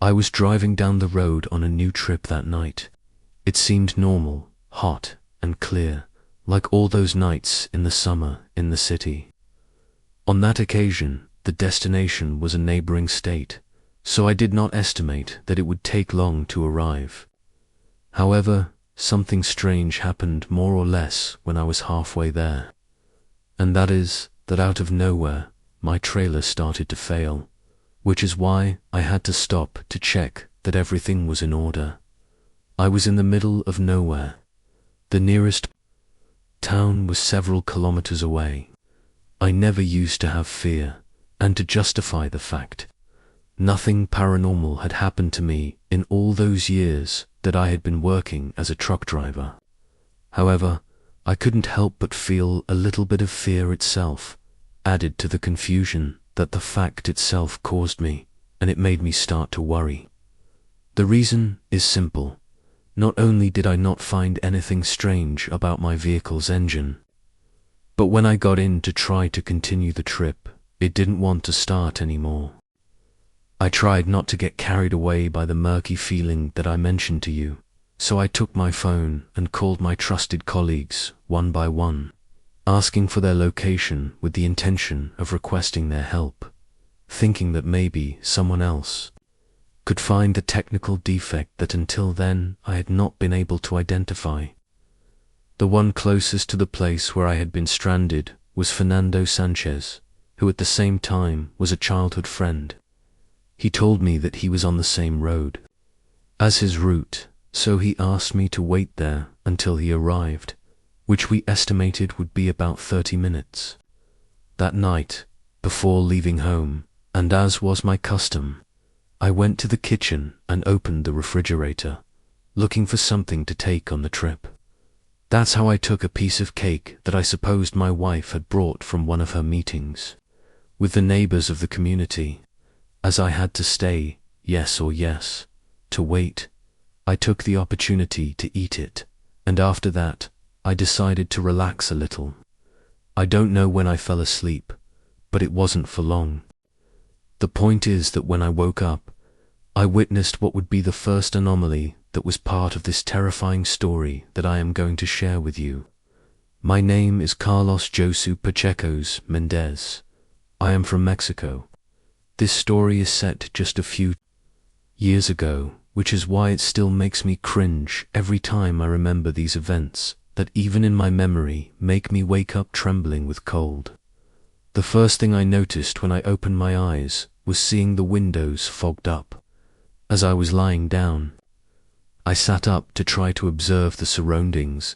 I was driving down the road on a new trip that night. It seemed normal, hot, and clear, like all those nights in the summer in the city. On that occasion, the destination was a neighboring state, so I did not estimate that it would take long to arrive. However, something strange happened more or less when I was halfway there. And that is that out of nowhere, my trailer started to fail, which is why I had to stop to check that everything was in order. I was in the middle of nowhere. The nearest town was several kilometers away. I never used to have fear, and to justify the fact, nothing paranormal had happened to me in all those years that I had been working as a truck driver. However, I couldn't help but feel a little bit of fear itself, added to the confusion that the fact itself caused me, and it made me start to worry. The reason is simple. Not only did I not find anything strange about my vehicle's engine, but when I got in to try to continue the trip, it didn't want to start anymore. I tried not to get carried away by the murky feeling that I mentioned to you, so I took my phone and called my trusted colleagues one by one, asking for their location with the intention of requesting their help, thinking that maybe someone else could find the technical defect that until then I had not been able to identify. The one closest to the place where I had been stranded was Fernando Sanchez, who at the same time was a childhood friend. He told me that he was on the same road as his route, so he asked me to wait there until he arrived, which we estimated would be about 30 minutes. That night, before leaving home, and as was my custom, I went to the kitchen and opened the refrigerator, looking for something to take on the trip. That's how I took a piece of cake that I supposed my wife had brought from one of her meetings with the neighbors of the community. As I had to stay, yes or yes, to wait, I took the opportunity to eat it, and after that, I decided to relax a little. I don't know when I fell asleep, but it wasn't for long. The point is that when I woke up, I witnessed what would be the first anomaly that was part of this terrifying story that I am going to share with you. My name is Carlos Josu Pacheco's Mendez. I am from Mexico. This story is set just a few years ago, which is why it still makes me cringe every time I remember these events that even in my memory make me wake up trembling with cold. The first thing I noticed when I opened my eyes was seeing the windows fogged up. As I was lying down, I sat up to try to observe the surroundings,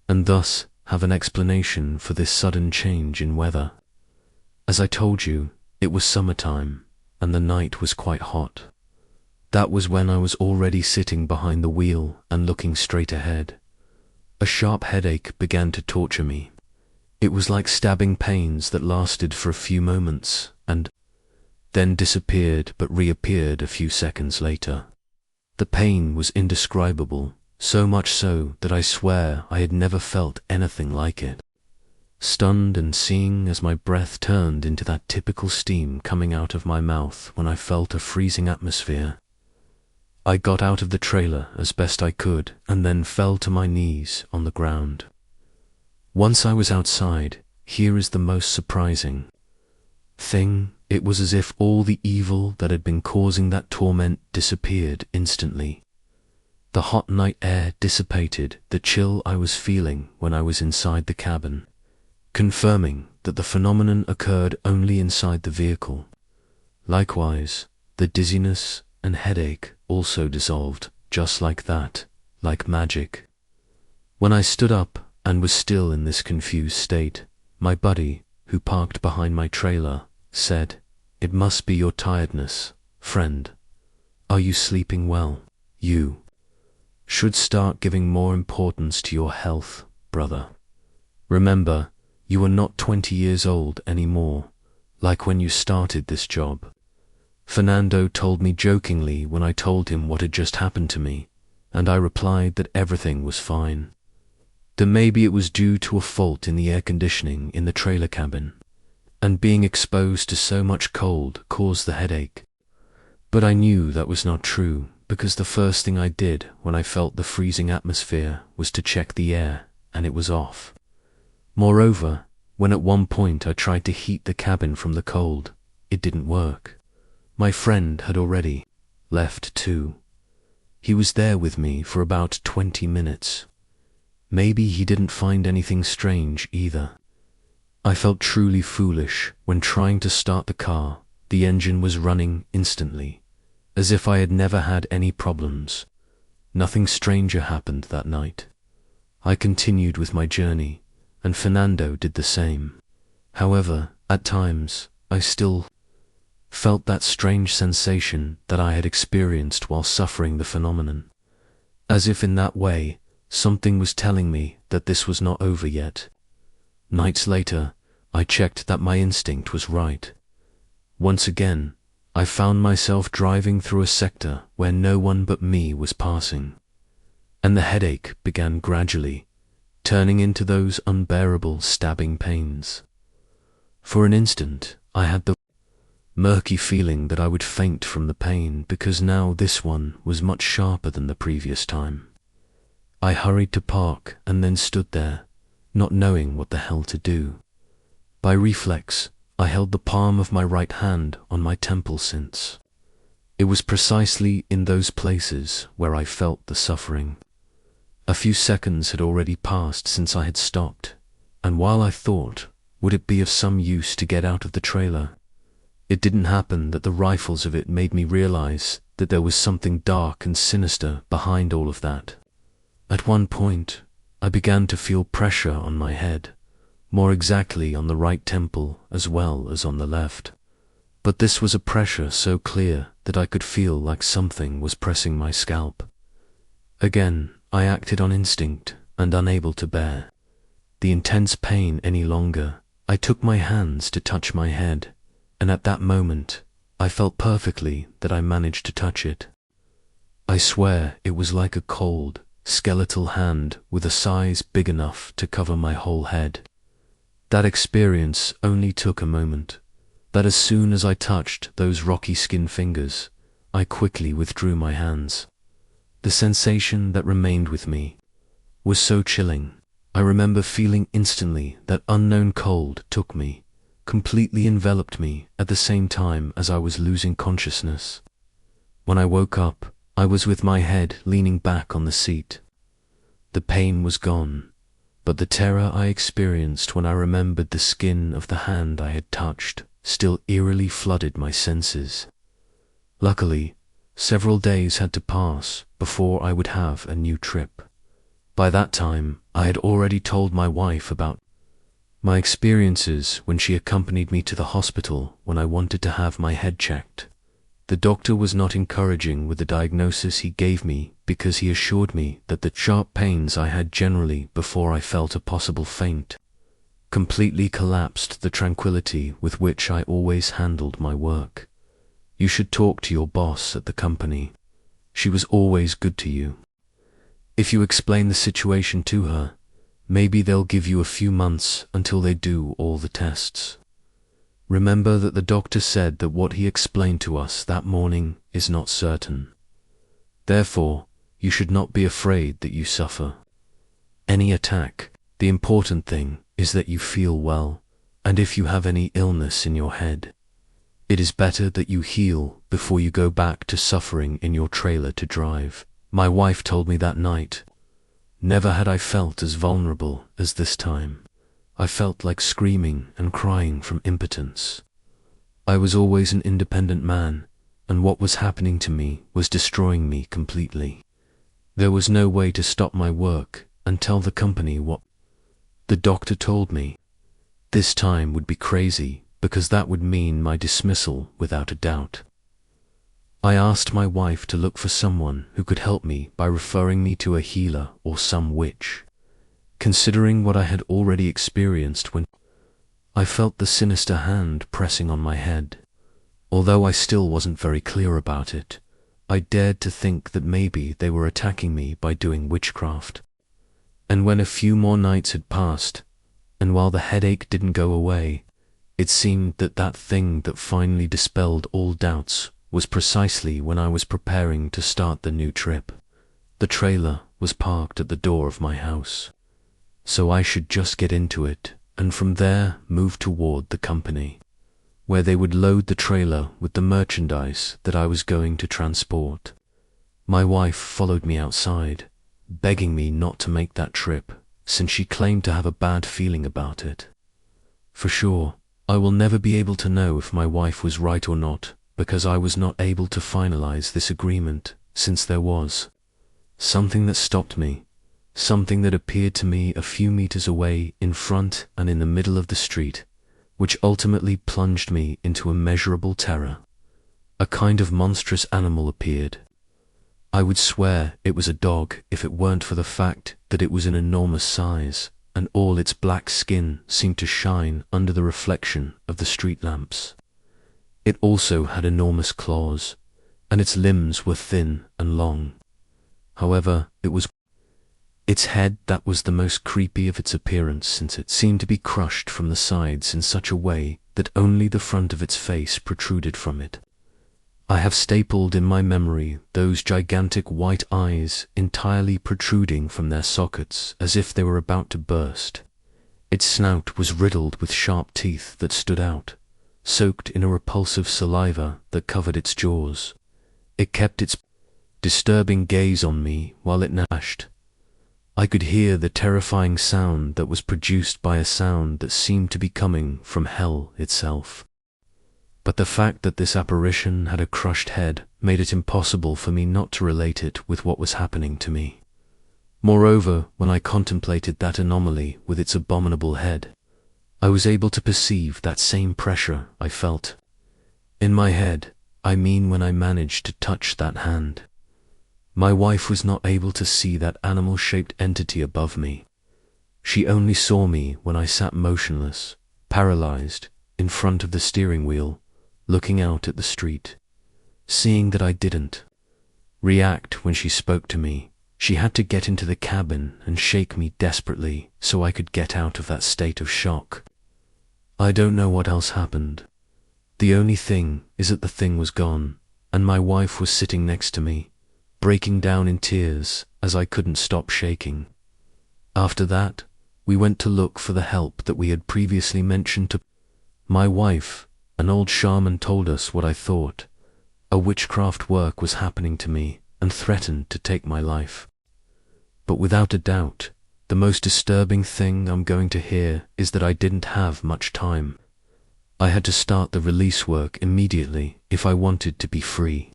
and thus have an explanation for this sudden change in weather. As I told you, it was summertime, and the night was quite hot. That was when I was already sitting behind the wheel and looking straight ahead. A sharp headache began to torture me. It was like stabbing pains that lasted for a few moments, and then disappeared but reappeared a few seconds later. The pain was indescribable, so much so that I swear I had never felt anything like it. Stunned and seeing as my breath turned into that typical steam coming out of my mouth when I felt a freezing atmosphere, I got out of the trailer as best I could and then fell to my knees on the ground. Once I was outside, here is the most surprising thing. It was as if all the evil that had been causing that torment disappeared instantly. The hot night air dissipated the chill I was feeling when I was inside the cabin, confirming that the phenomenon occurred only inside the vehicle. Likewise, the dizziness and headache also dissolved, just like that, like magic. When I stood up and was still in this confused state, my buddy, who parked behind my trailer, said, "It must be your tiredness, friend. Are you sleeping well? You should start giving more importance to your health, brother. Remember, you are not 20 years old anymore, like when you started this job." Fernando told me jokingly when I told him what had just happened to me, and I replied that everything was fine. That maybe it was due to a fault in the air conditioning in the trailer cabin, and being exposed to so much cold caused the headache. But I knew that was not true, because the first thing I did when I felt the freezing atmosphere was to check the air, and it was off. Moreover, when at one point I tried to heat the cabin from the cold, it didn't work. My friend had already left too. He was there with me for about 20 minutes. Maybe he didn't find anything strange either. I felt truly foolish when trying to start the car. The engine was running instantly, as if I had never had any problems. Nothing stranger happened that night. I continued with my journey, and Fernando did the same. However, at times, I still felt that strange sensation that I had experienced while suffering the phenomenon. As if in that way, something was telling me that this was not over yet. Nights later, I checked that my instinct was right. Once again, I found myself driving through a sector where no one but me was passing, and the headache began gradually turning into those unbearable stabbing pains. For an instant, I had the murky feeling that I would faint from the pain, because now this one was much sharper than the previous time. I hurried to park and then stood there, not knowing what the hell to do. By reflex, I held the palm of my right hand on my temple since it was precisely in those places where I felt the suffering. A few seconds had already passed since I had stopped, and while I thought, would it be of some use to get out of the trailer, it didn't happen that the rifles of it made me realize that there was something dark and sinister behind all of that. At one point, I began to feel pressure on my head, more exactly on the right temple as well as on the left. But this was a pressure so clear that I could feel like something was pressing my scalp. Again, I acted on instinct and unable to bear the intense pain any longer. I took my hands to touch my head, and at that moment, I felt perfectly that I managed to touch it. I swear it was like a cold, skeletal hand with a size big enough to cover my whole head. That experience only took a moment, that as soon as I touched those rocky skin fingers, I quickly withdrew my hands. The sensation that remained with me was so chilling. I remember feeling instantly that unknown cold took me, completely enveloped me at the same time as I was losing consciousness. When I woke up, I was with my head leaning back on the seat. The pain was gone, but the terror I experienced when I remembered the skin of the hand I had touched still eerily flooded my senses. Luckily, several days had to pass before I would have a new trip. By that time, I had already told my wife about my experiences when she accompanied me to the hospital when I wanted to have my head checked. The doctor was not encouraging with the diagnosis he gave me because he assured me that the sharp pains I had generally before I felt a possible faint completely collapsed the tranquility with which I always handled my work. You should talk to your boss at the company. She was always good to you. If you explain the situation to her, maybe they'll give you a few months until they do all the tests. Remember that the doctor said that what he explained to us that morning is not certain. Therefore, you should not be afraid that you suffer any attack. The important thing is that you feel well, and if you have any illness in your head, it is better that you heal before you go back to suffering in your trailer to drive. My wife told me that night. Never had I felt as vulnerable as this time. I felt like screaming and crying from impotence. I was always an independent man, and what was happening to me was destroying me completely. There was no way to stop my work and tell the company what the doctor told me. This time would be crazy, because that would mean my dismissal without a doubt. I asked my wife to look for someone who could help me by referring me to a healer or some witch. Considering what I had already experienced when I felt the sinister hand pressing on my head, although I still wasn't very clear about it, I dared to think that maybe they were attacking me by doing witchcraft. And when a few more nights had passed, and while the headache didn't go away, it seemed that that thing that finally dispelled all doubts was precisely when I was preparing to start the new trip. The trailer was parked at the door of my house, so I should just get into it and from there move toward the company, where they would load the trailer with the merchandise that I was going to transport. My wife followed me outside, begging me not to make that trip, since she claimed to have a bad feeling about it. For sure, I will never be able to know if my wife was right or not, because I was not able to finalize this agreement, since there was something that stopped me, something that appeared to me a few meters away in front and in the middle of the street, which ultimately plunged me into immeasurable terror. A kind of monstrous animal appeared. I would swear it was a dog if it weren't for the fact that it was an enormous size, and all its black skin seemed to shine under the reflection of the street lamps. It also had enormous claws, and its limbs were thin and long. However, it was its head that was the most creepy of its appearance, since it seemed to be crushed from the sides in such a way that only the front of its face protruded from it. I have stapled in my memory those gigantic white eyes entirely protruding from their sockets as if they were about to burst. Its snout was riddled with sharp teeth that stood out, soaked in a repulsive saliva that covered its jaws. It kept its disturbing gaze on me while it gnashed. I could hear the terrifying sound that was produced by a sound that seemed to be coming from hell itself. But the fact that this apparition had a crushed head made it impossible for me not to relate it with what was happening to me. Moreover, when I contemplated that anomaly with its abominable head, I was able to perceive that same pressure I felt. In my head, I mean when I managed to touch that hand. My wife was not able to see that animal-shaped entity above me. She only saw me when I sat motionless, paralyzed, in front of the steering wheel, looking out at the street. Seeing that I didn't react when she spoke to me, she had to get into the cabin and shake me desperately so I could get out of that state of shock. I don't know what else happened. The only thing is that the thing was gone, and my wife was sitting next to me, breaking down in tears as I couldn't stop shaking. After that, we went to look for the help that we had previously mentioned to my wife. An old shaman told us what I thought. A witchcraft work was happening to me and threatened to take my life. But without a doubt, the most disturbing thing I'm going to hear is that I didn't have much time. I had to start the release work immediately if I wanted to be free.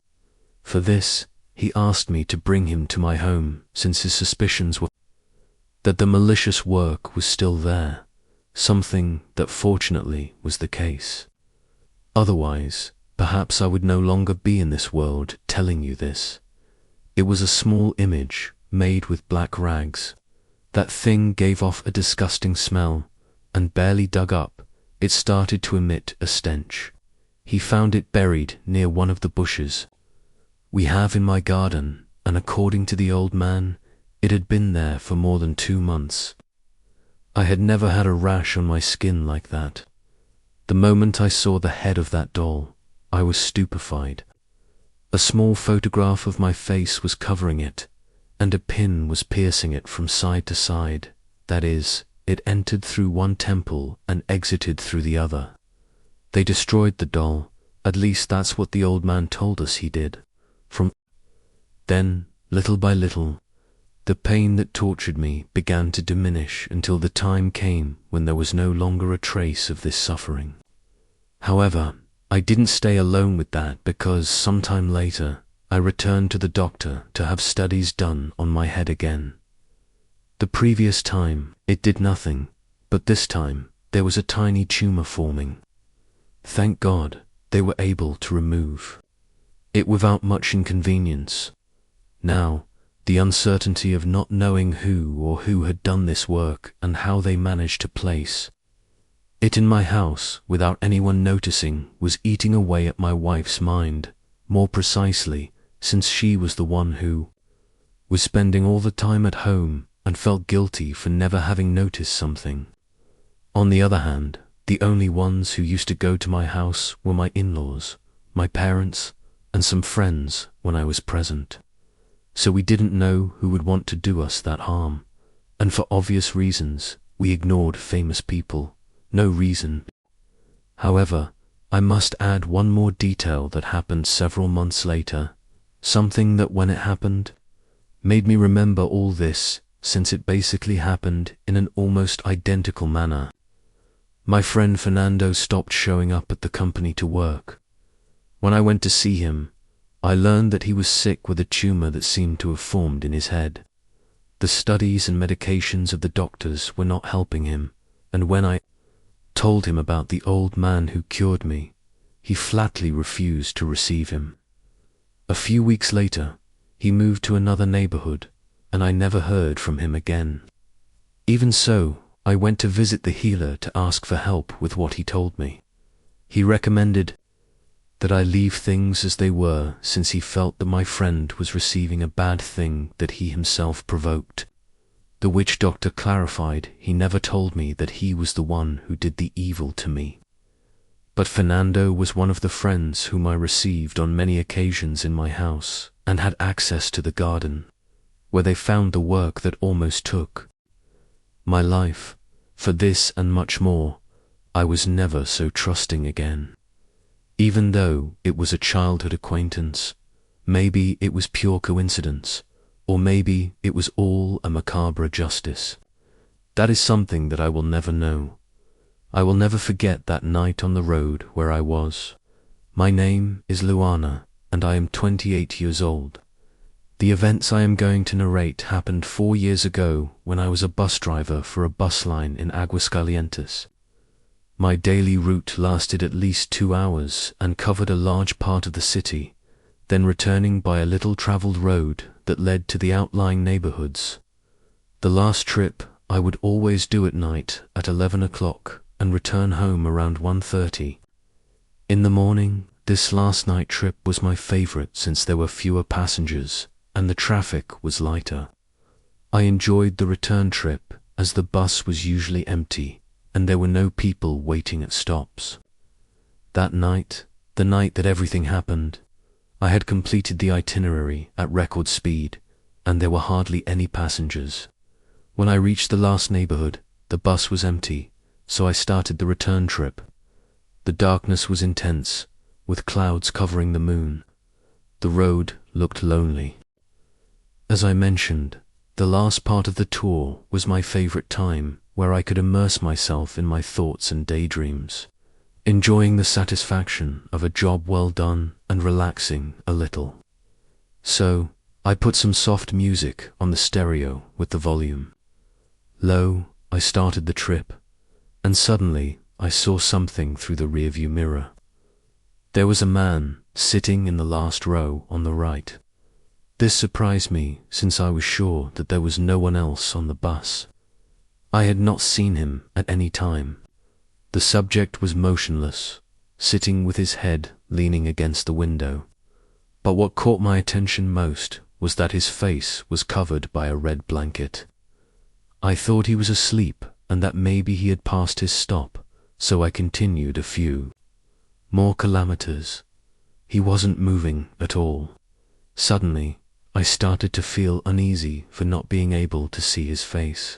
For this, he asked me to bring him to my home, since his suspicions were that the malicious work was still there, something that fortunately was the case. Otherwise, perhaps I would no longer be in this world telling you this. It was a small image made with black rags. That thing gave off a disgusting smell, and barely dug up, it started to emit a stench. He found it buried near one of the bushes we have in my garden, and according to the old man, it had been there for more than 2 months. I had never had a rash on my skin like that. The moment I saw the head of that doll, I was stupefied. A small photograph of my face was covering it, and a pin was piercing it from side to side. That is, it entered through one temple and exited through the other. They destroyed the doll, at least that's what the old man told us he did. From then, little by little, the pain that tortured me began to diminish until the time came when there was no longer a trace of this suffering. However, I didn't stay alone with that, because sometime later I returned to the doctor to have studies done on my head again. The previous time it did nothing, but this time there was a tiny tumor forming. Thank God they were able to remove it without much inconvenience. Now, the uncertainty of not knowing who had done this work and how they managed to place it in my house without anyone noticing was eating away at my wife's mind, more precisely, since she was the one who was spending all the time at home and felt guilty for never having noticed something. On the other hand, the only ones who used to go to my house were my in-laws, my parents, and some friends when I was present. So we didn't know who would want to do us that harm, and for obvious reasons, we ignored famous people. No reason. However, I must add one more detail that happened several months later, something that when it happened, made me remember all this, since it basically happened in an almost identical manner. My friend Fernando stopped showing up at the company to work. When I went to see him, I learned that he was sick with a tumor that seemed to have formed in his head. The studies and medications of the doctors were not helping him, and when I told him about the old man who cured me, he flatly refused to receive him. A few weeks later, he moved to another neighborhood, and I never heard from him again. Even so, I went to visit the healer to ask for help with what he told me. He recommended that I leave things as they were, since he felt that my friend was receiving a bad thing that he himself provoked. The witch doctor clarified he never told me that he was the one who did the evil to me. But Fernando was one of the friends whom I received on many occasions in my house and had access to the garden, where they found the work that almost took my life. For this and much more, I was never so trusting again. Even though it was a childhood acquaintance, maybe it was pure coincidence, or maybe it was all a macabre justice. That is something that I will never know. I will never forget that night on the road where I was. My name is Luana, and I am 28 years old. The events I am going to narrate happened 4 years ago when I was a bus driver for a bus line in Aguascalientes. My daily route lasted at least 2 hours and covered a large part of the city, then returning by a little traveled road that led to the outlying neighborhoods. The last trip I would always do at night at 11 o'clock and return home around 1:30. In the morning, this last night trip was my favorite since there were fewer passengers and the traffic was lighter. I enjoyed the return trip as the bus was usually empty and there were no people waiting at stops. That night, the night that everything happened, I had completed the itinerary at record speed, and there were hardly any passengers. When I reached the last neighborhood, the bus was empty, so I started the return trip. The darkness was intense, with clouds covering the moon. The road looked lonely. As I mentioned, the last part of the tour was my favorite time, where I could immerse myself in my thoughts and daydreams, enjoying the satisfaction of a job well done and relaxing a little. So, I put some soft music on the stereo with the volume low. I started the trip, and suddenly I saw something through the rearview mirror. There was a man sitting in the last row on the right. This surprised me since I was sure that there was no one else on the bus. I had not seen him at any time. The subject was motionless, sitting with his head leaning against the window. But what caught my attention most was that his face was covered by a red blanket. I thought he was asleep and that maybe he had passed his stop, so I continued a few more kilometers. He wasn't moving at all. Suddenly, I started to feel uneasy for not being able to see his face.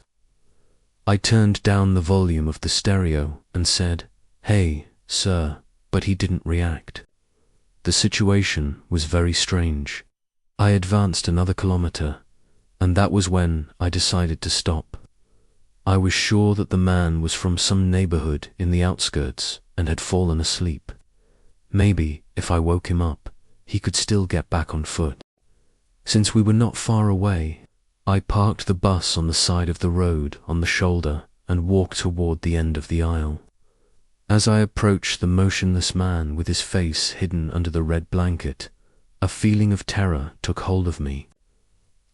I turned down the volume of the stereo and said, "Hey, sir," but he didn't react. The situation was very strange. I advanced another kilometer, and that was when I decided to stop. I was sure that the man was from some neighborhood in the outskirts and had fallen asleep. Maybe, if I woke him up, he could still get back on foot. Since we were not far away, I parked the bus on the side of the road on the shoulder and walked toward the end of the aisle. As I approached the motionless man with his face hidden under the red blanket, a feeling of terror took hold of me.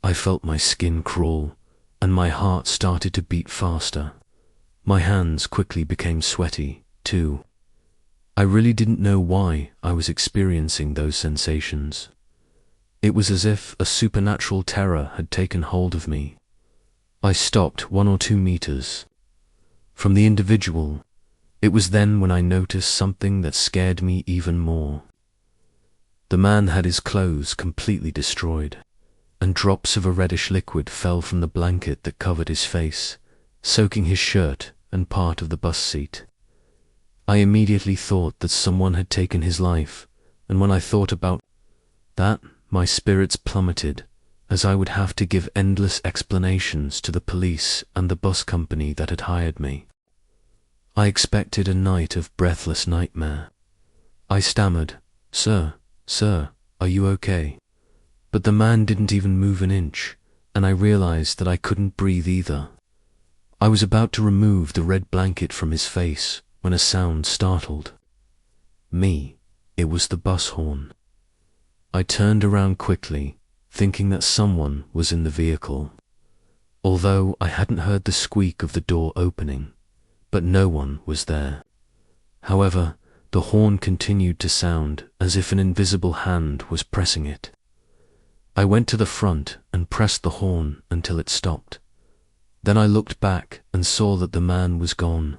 I felt my skin crawl, and my heart started to beat faster. My hands quickly became sweaty, too. I really didn't know why I was experiencing those sensations. It was as if a supernatural terror had taken hold of me. I stopped 1 or 2 meters from the individual. It was then when I noticed something that scared me even more. The man had his clothes completely destroyed, and drops of a reddish liquid fell from the blanket that covered his face, soaking his shirt and part of the bus seat. I immediately thought that someone had taken his life, and when I thought about that, my spirits plummeted, as I would have to give endless explanations to the police and the bus company that had hired me. I expected a night of breathless nightmare. I stammered, Sir, are you okay?" But the man didn't even move an inch, and I realized that I couldn't breathe either. I was about to remove the red blanket from his face when a sound startled me. It was the bus horn. I turned around quickly, thinking that someone was in the vehicle, although I hadn't heard the squeak of the door opening, but no one was there. However, the horn continued to sound as if an invisible hand was pressing it. I went to the front and pressed the horn until it stopped. Then I looked back and saw that the man was gone.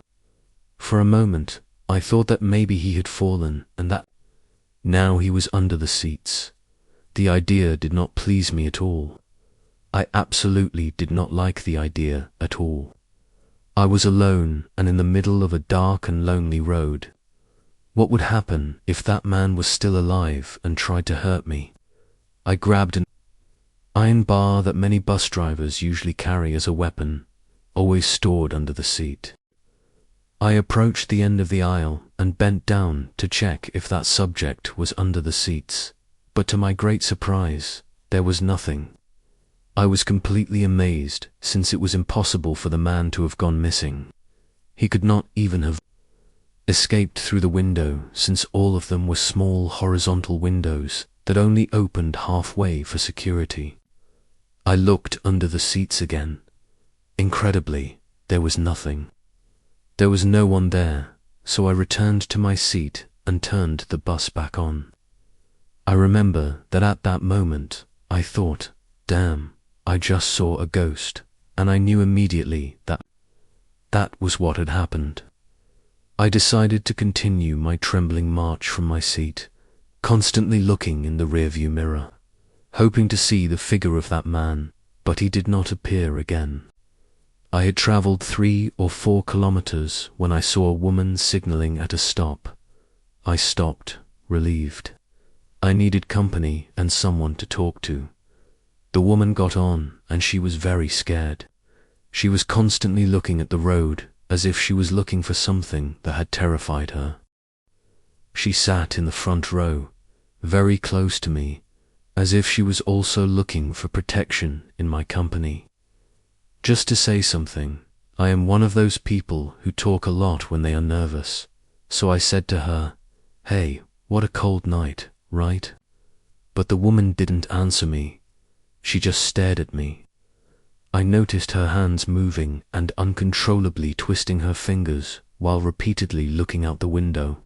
For a moment, I thought that maybe he had fallen and that now he was under the seats. The idea did not please me at all. I absolutely did not like the idea at all. I was alone and in the middle of a dark and lonely road. What would happen if that man was still alive and tried to hurt me? I grabbed an iron bar that many bus drivers usually carry as a weapon, always stored under the seat. I approached the end of the aisle and bent down to check if that subject was under the seats, but to my great surprise, there was nothing. I was completely amazed, since it was impossible for the man to have gone missing. He could not even have escaped through the window, since all of them were small horizontal windows that only opened halfway for security. I looked under the seats again. Incredibly, there was nothing. There was no one there, so I returned to my seat and turned the bus back on. I remember that at that moment, I thought, damn, I just saw a ghost, and I knew immediately that that was what had happened. I decided to continue my trembling march from my seat, constantly looking in the rearview mirror, hoping to see the figure of that man, but he did not appear again. I had traveled 3 or 4 kilometers when I saw a woman signaling at a stop. I stopped, relieved. I needed company and someone to talk to. The woman got on, and she was very scared. She was constantly looking at the road, as if she was looking for something that had terrified her. She sat in the front row, very close to me, as if she was also looking for protection in my company. Just to say something, I am one of those people who talk a lot when they are nervous, so I said to her, "Hey, what a cold night, right?" But the woman didn't answer me. She just stared at me. I noticed her hands moving and uncontrollably twisting her fingers while repeatedly looking out the window.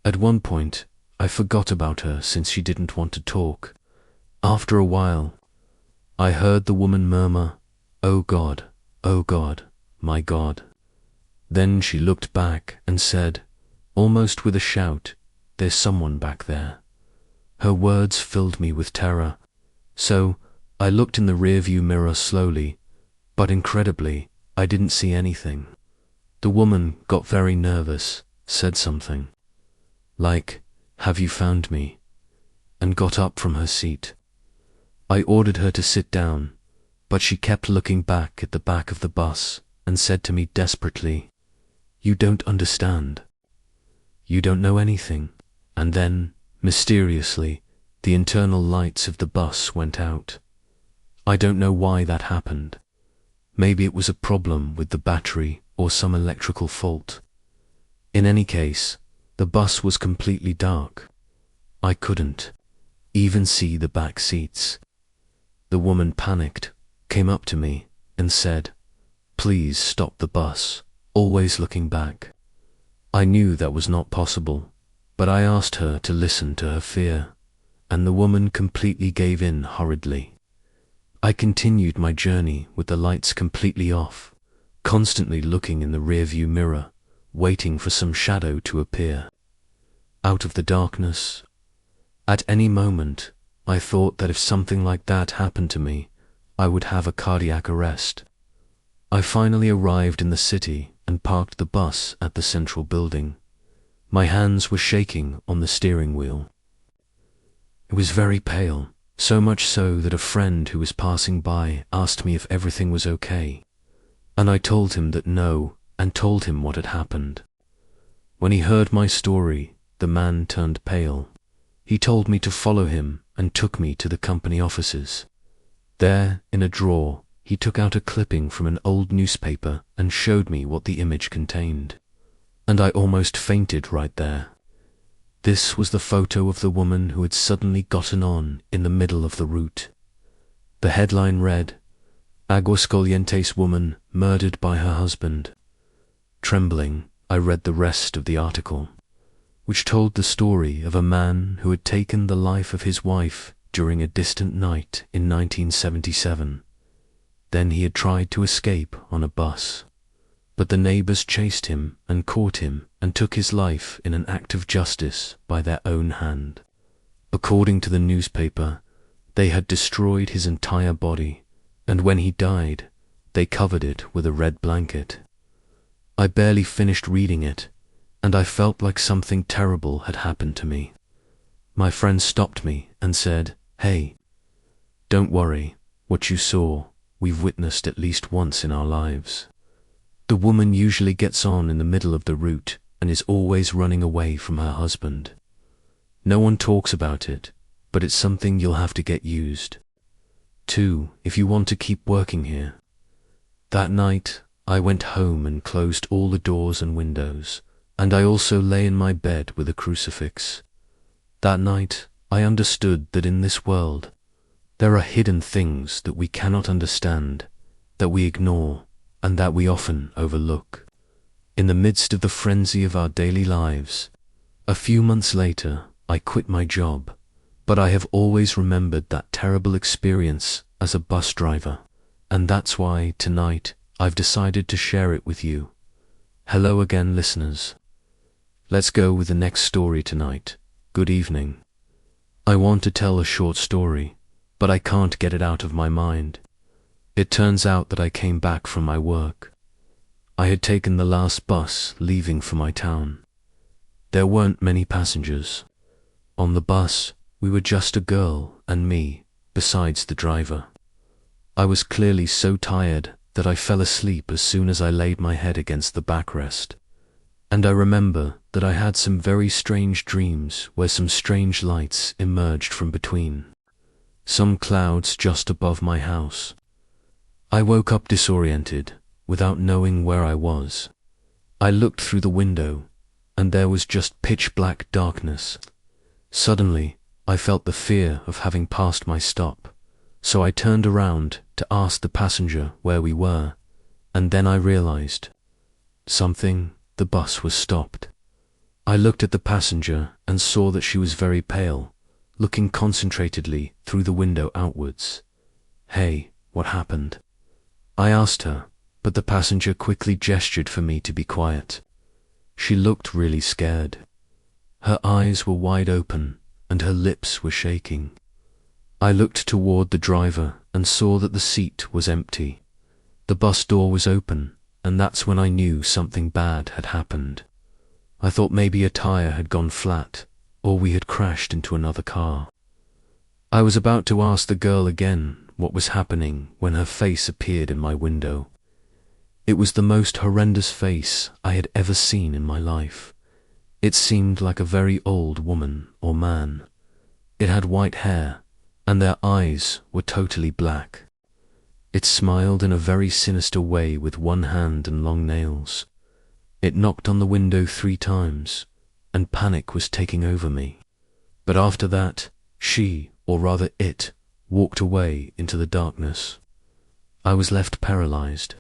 At one point, I forgot about her since she didn't want to talk. After a while, I heard the woman murmur, oh God, my God." Then she looked back and said, almost with a shout, "There's someone back there." Her words filled me with terror, so I looked in the rearview mirror slowly, but incredibly, I didn't see anything. The woman got very nervous, said something like, "Have you found me?" and got up from her seat. I ordered her to sit down, but she kept looking back at the back of the bus and said to me desperately, "You don't understand. You don't know anything." And then, mysteriously, the internal lights of the bus went out. I don't know why that happened. Maybe it was a problem with the battery or some electrical fault. In any case, the bus was completely dark. I couldn't even see the back seats. The woman panicked, came up to me, and said, "Please stop the bus," always looking back. I knew that was not possible, but I asked her to listen to her fear, and the woman completely gave in hurriedly. I continued my journey with the lights completely off, constantly looking in the rearview mirror, waiting for some shadow to appear. Out of the darkness, At any moment, I thought that if something like that happened to me, I would have a cardiac arrest. I finally arrived in the city and parked the bus at the central building. My hands were shaking on the steering wheel. It was very pale, so much so that a friend who was passing by asked me if everything was okay, and I told him that no, and told him what had happened. When he heard my story, the man turned pale. He told me to follow him and took me to the company offices. There, in a drawer, he took out a clipping from an old newspaper and showed me what the image contained. And I almost fainted right there. This was the photo of the woman who had suddenly gotten on in the middle of the route. The headline read, "Aguascalientes woman murdered by her husband." Trembling, I read the rest of the article, which told the story of a man who had taken the life of his wife during a distant night in 1977. Then he had tried to escape on a bus, but the neighbors chased him and caught him and took his life in an act of justice by their own hand. According to the newspaper, they had destroyed his entire body, and when he died, they covered it with a red blanket. I barely finished reading it, and I felt like something terrible had happened to me. My friend stopped me and said, "Hey, don't worry, what you saw, we've witnessed at least once in our lives. The woman usually gets on in the middle of the route and is always running away from her husband. No one talks about it, but it's something you'll have to get used to if you want to keep working here." That night, I went home and closed all the doors and windows, and I also lay in my bed with a crucifix. That night, I understood that in this world, there are hidden things that we cannot understand, that we ignore, and that we often overlook. In the midst of the frenzy of our daily lives, a few months later, I quit my job, but I have always remembered that terrible experience as a bus driver, and that's why tonight I've decided to share it with you. Hello again, listeners. Let's go with the next story tonight. Good evening. I want to tell a short story, but I can't get it out of my mind. It turns out that I came back from my work. I had taken the last bus leaving for my town. There weren't many passengers. On the bus, we were just a girl and me, besides the driver. I was clearly so tired that I fell asleep as soon as I laid my head against the backrest. And I remember that I had some very strange dreams where some strange lights emerged from between some clouds just above my house. I woke up disoriented, without knowing where I was. I looked through the window, and there was just pitch black darkness. Suddenly, I felt the fear of having passed my stop, so I turned around to ask the passenger where we were, and then I realized something. The bus was stopped. I looked at the passenger and saw that she was very pale, looking concentratedly through the window outwards. "Hey, what happened?" I asked her, but the passenger quickly gestured for me to be quiet. She looked really scared. Her eyes were wide open and her lips were shaking. I looked toward the driver and saw that the seat was empty. The bus door was open, and that's when I knew something bad had happened. I thought maybe a tire had gone flat, or we had crashed into another car. I was about to ask the girl again what was happening when her face appeared in my window. It was the most horrendous face I had ever seen in my life. It seemed like a very old woman or man. It had white hair, and their eyes were totally black. It smiled in a very sinister way with one hand and long nails. It knocked on the window 3 times, and panic was taking over me. But after that, she, or rather it, walked away into the darkness. I was left paralyzed.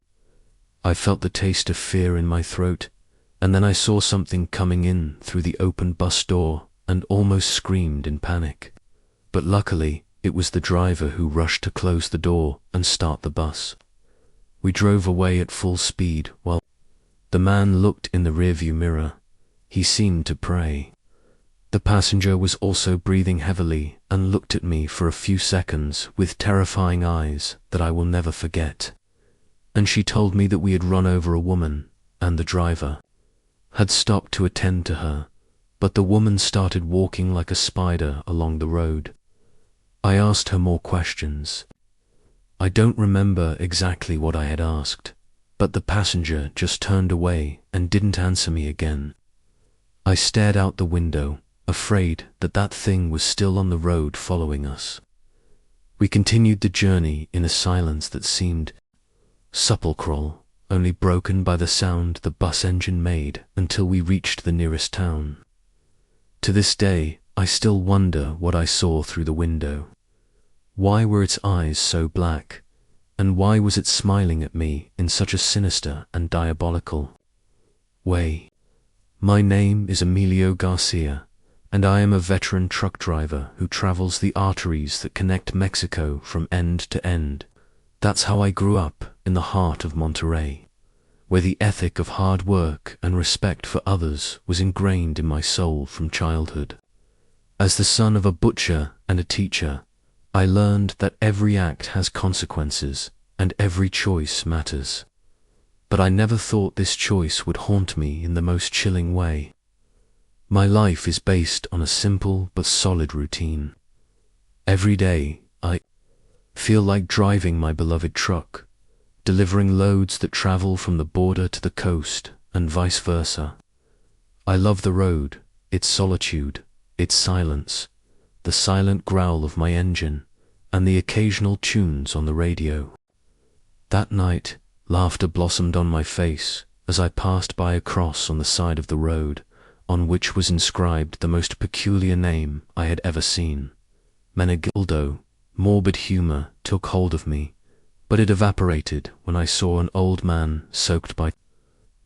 I felt the taste of fear in my throat, and then I saw something coming in through the open bus door and almost screamed in panic. But luckily, it was the driver who rushed to close the door and start the bus. We drove away at full speed while the man looked in the rearview mirror. He seemed to pray. The passenger was also breathing heavily and looked at me for a few seconds with terrifying eyes that I will never forget. And she told me that we had run over a woman, and the driver had stopped to attend to her, but the woman started walking like a spider along the road. I asked her more questions. I don't remember exactly what I had asked, but the passenger just turned away and didn't answer me again. I stared out the window, afraid that that thing was still on the road following us. We continued the journey in a silence that seemed sepulchral, only broken by the sound the bus engine made until we reached the nearest town. To this day, I still wonder what I saw through the window. Why were its eyes so black, and why was it smiling at me in such a sinister and diabolical way? My name is Emilio Garcia, and I am a veteran truck driver who travels the arteries that connect Mexico from end to end. That's how I grew up in the heart of Monterrey, where the ethic of hard work and respect for others was ingrained in my soul from childhood. As the son of a butcher and a teacher, I learned that every act has consequences and every choice matters. But I never thought this choice would haunt me in the most chilling way. My life is based on a simple but solid routine. Every day, I feel like driving my beloved truck, delivering loads that travel from the border to the coast and vice versa. I love the road, its solitude, its silence, the silent growl of my engine, and the occasional tunes on the radio. That night, laughter blossomed on my face as I passed by a cross on the side of the road, on which was inscribed the most peculiar name I had ever seen. Menegildo. Morbid humor took hold of me, but it evaporated when I saw an old man soaked by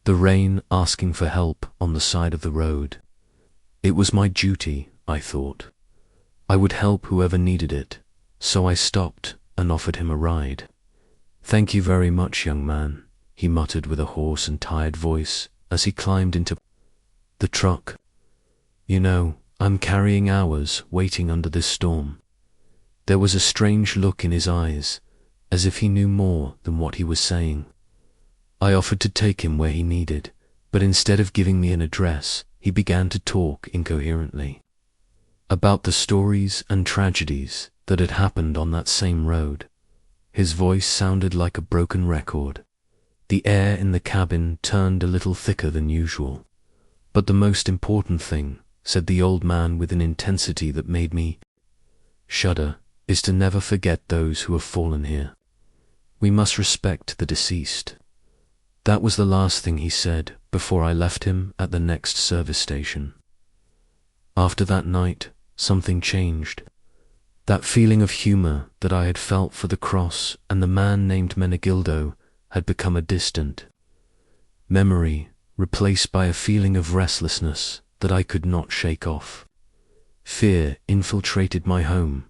the rain asking for help on the side of the road. It was my duty, I thought. I would help whoever needed it, so I stopped and offered him a ride. "Thank you very much, young man," he muttered with a hoarse and tired voice as he climbed into the truck. "You know, I'm carrying hours waiting under this storm." There was a strange look in his eyes, as if he knew more than what he was saying. I offered to take him where he needed, but instead of giving me an address, he began to talk incoherently about the stories and tragedies that had happened on that same road. His voice sounded like a broken record. The air in the cabin turned a little thicker than usual. "But the most important thing," said the old man with an intensity that made me shudder, "is to never forget those who have fallen here. We must respect the deceased." That was the last thing he said before I left him at the next service station. After that night, something changed. That feeling of humor that I had felt for the cross and the man named Menegildo had become a distant memory, replaced by a feeling of restlessness that I could not shake off. Fear infiltrated my home,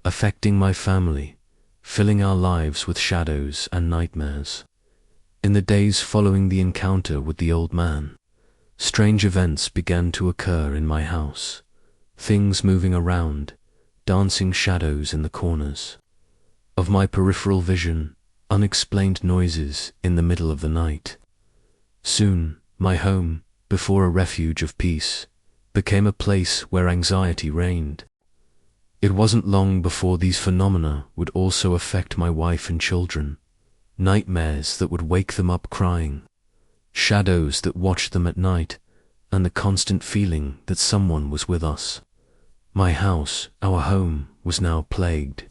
affecting my family, filling our lives with shadows and nightmares. In the days following the encounter with the old man, strange events began to occur in my house, things moving around, dancing shadows in the corners of my peripheral vision, unexplained noises in the middle of the night. Soon, my home, before a refuge of peace, became a place where anxiety reigned. It wasn't long before these phenomena would also affect my wife and children. Nightmares that would wake them up crying, shadows that watched them at night, and the constant feeling that someone was with us. My house, our home, was now plagued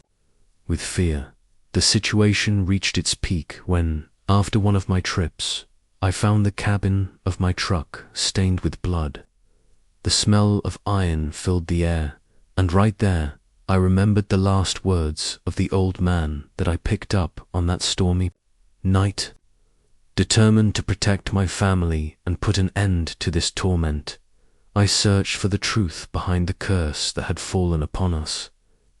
with fear. The situation reached its peak when, after one of my trips, I found the cabin of my truck stained with blood. The smell of iron filled the air, and right there, I remembered the last words of the old man that I picked up on that stormy night. Determined to protect my family and put an end to this torment, I searched for the truth behind the curse that had fallen upon us,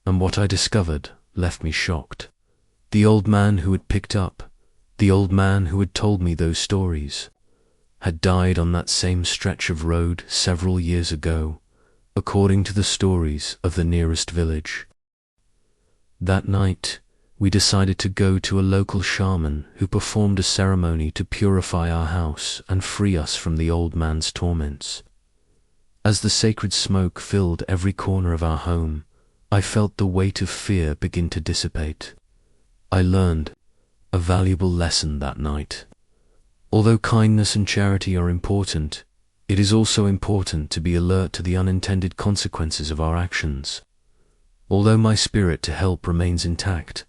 and what I discovered left me shocked. The old man who had picked up, the old man who had told me those stories, had died on that same stretch of road several years ago, according to the stories of the nearest village. That night, we decided to go to a local shaman who performed a ceremony to purify our house and free us from the old man's torments. As the sacred smoke filled every corner of our home, I felt the weight of fear begin to dissipate. I learned a valuable lesson that night. Although kindness and charity are important, it is also important to be alert to the unintended consequences of our actions. Although my spirit to help remains intact,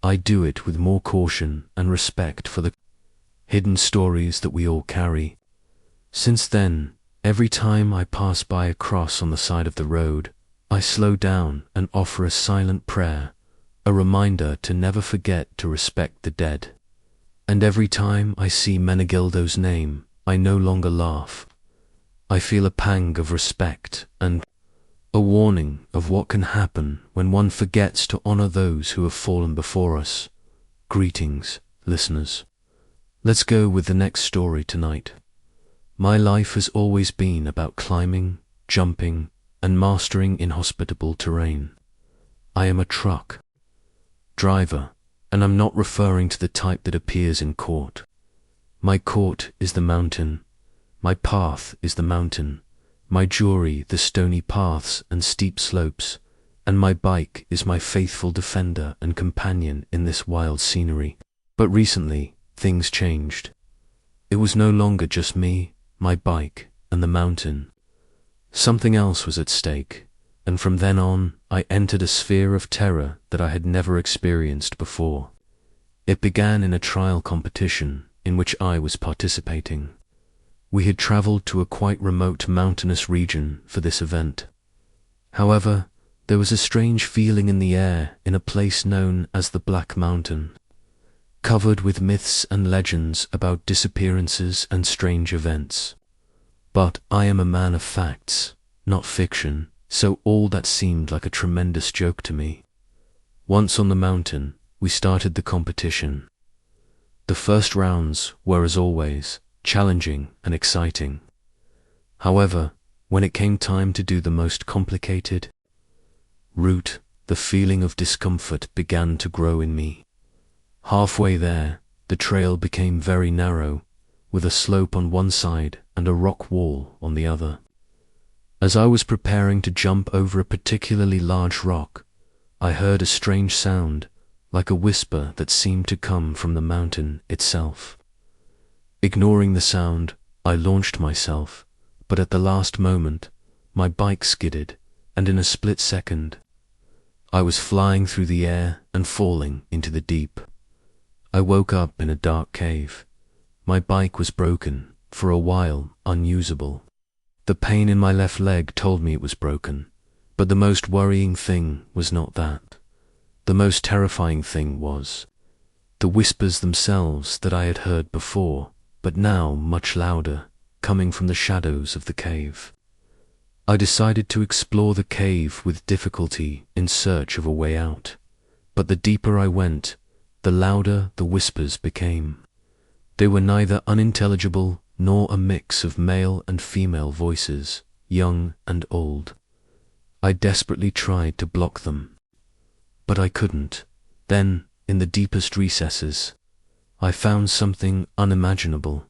I do it with more caution and respect for the hidden stories that we all carry. Since then, every time I pass by a cross on the side of the road, I slow down and offer a silent prayer, a reminder to never forget to respect the dead. And every time I see Menegildo's name, I no longer laugh. I feel a pang of respect and a warning of what can happen when one forgets to honor those who have fallen before us. Greetings, listeners. Let's go with the next story tonight. My life has always been about climbing, jumping, and mastering inhospitable terrain. I am a truck driver, and I'm not referring to the type that appears in court. My court is the mountain. My path is the mountain. My jury the stony paths and steep slopes, and my bike is my faithful defender and companion in this wild scenery. But recently, things changed. It was no longer just me, my bike, and the mountain. Something else was at stake, and from then on, I entered a sphere of terror that I had never experienced before. It began in a trial competition in which I was participating. We had traveled to a quite remote mountainous region for this event. However, there was a strange feeling in the air in a place known as the Black Mountain, covered with myths and legends about disappearances and strange events. But I am a man of facts, not fiction, so all that seemed like a tremendous joke to me. Once on the mountain, we started the competition. The first rounds were, as always, challenging and exciting. However, when it came time to do the most complicated route, the feeling of discomfort began to grow in me. Halfway there, the trail became very narrow, with a slope on one side and a rock wall on the other. As I was preparing to jump over a particularly large rock, I heard a strange sound, like a whisper that seemed to come from the mountain itself. Ignoring the sound, I launched myself, but at the last moment, my bike skidded, and in a split second, I was flying through the air and falling into the deep. I woke up in a dark cave. My bike was broken, for a while unusable. The pain in my left leg told me it was broken, but the most worrying thing was not that. The most terrifying thing was the whispers themselves that I had heard before, but now much louder, coming from the shadows of the cave. I decided to explore the cave with difficulty in search of a way out, but the deeper I went, the louder the whispers became. They were neither unintelligible nor a mix of male and female voices, young and old. I desperately tried to block them, but I couldn't. Then, in the deepest recesses, I found something unimaginable,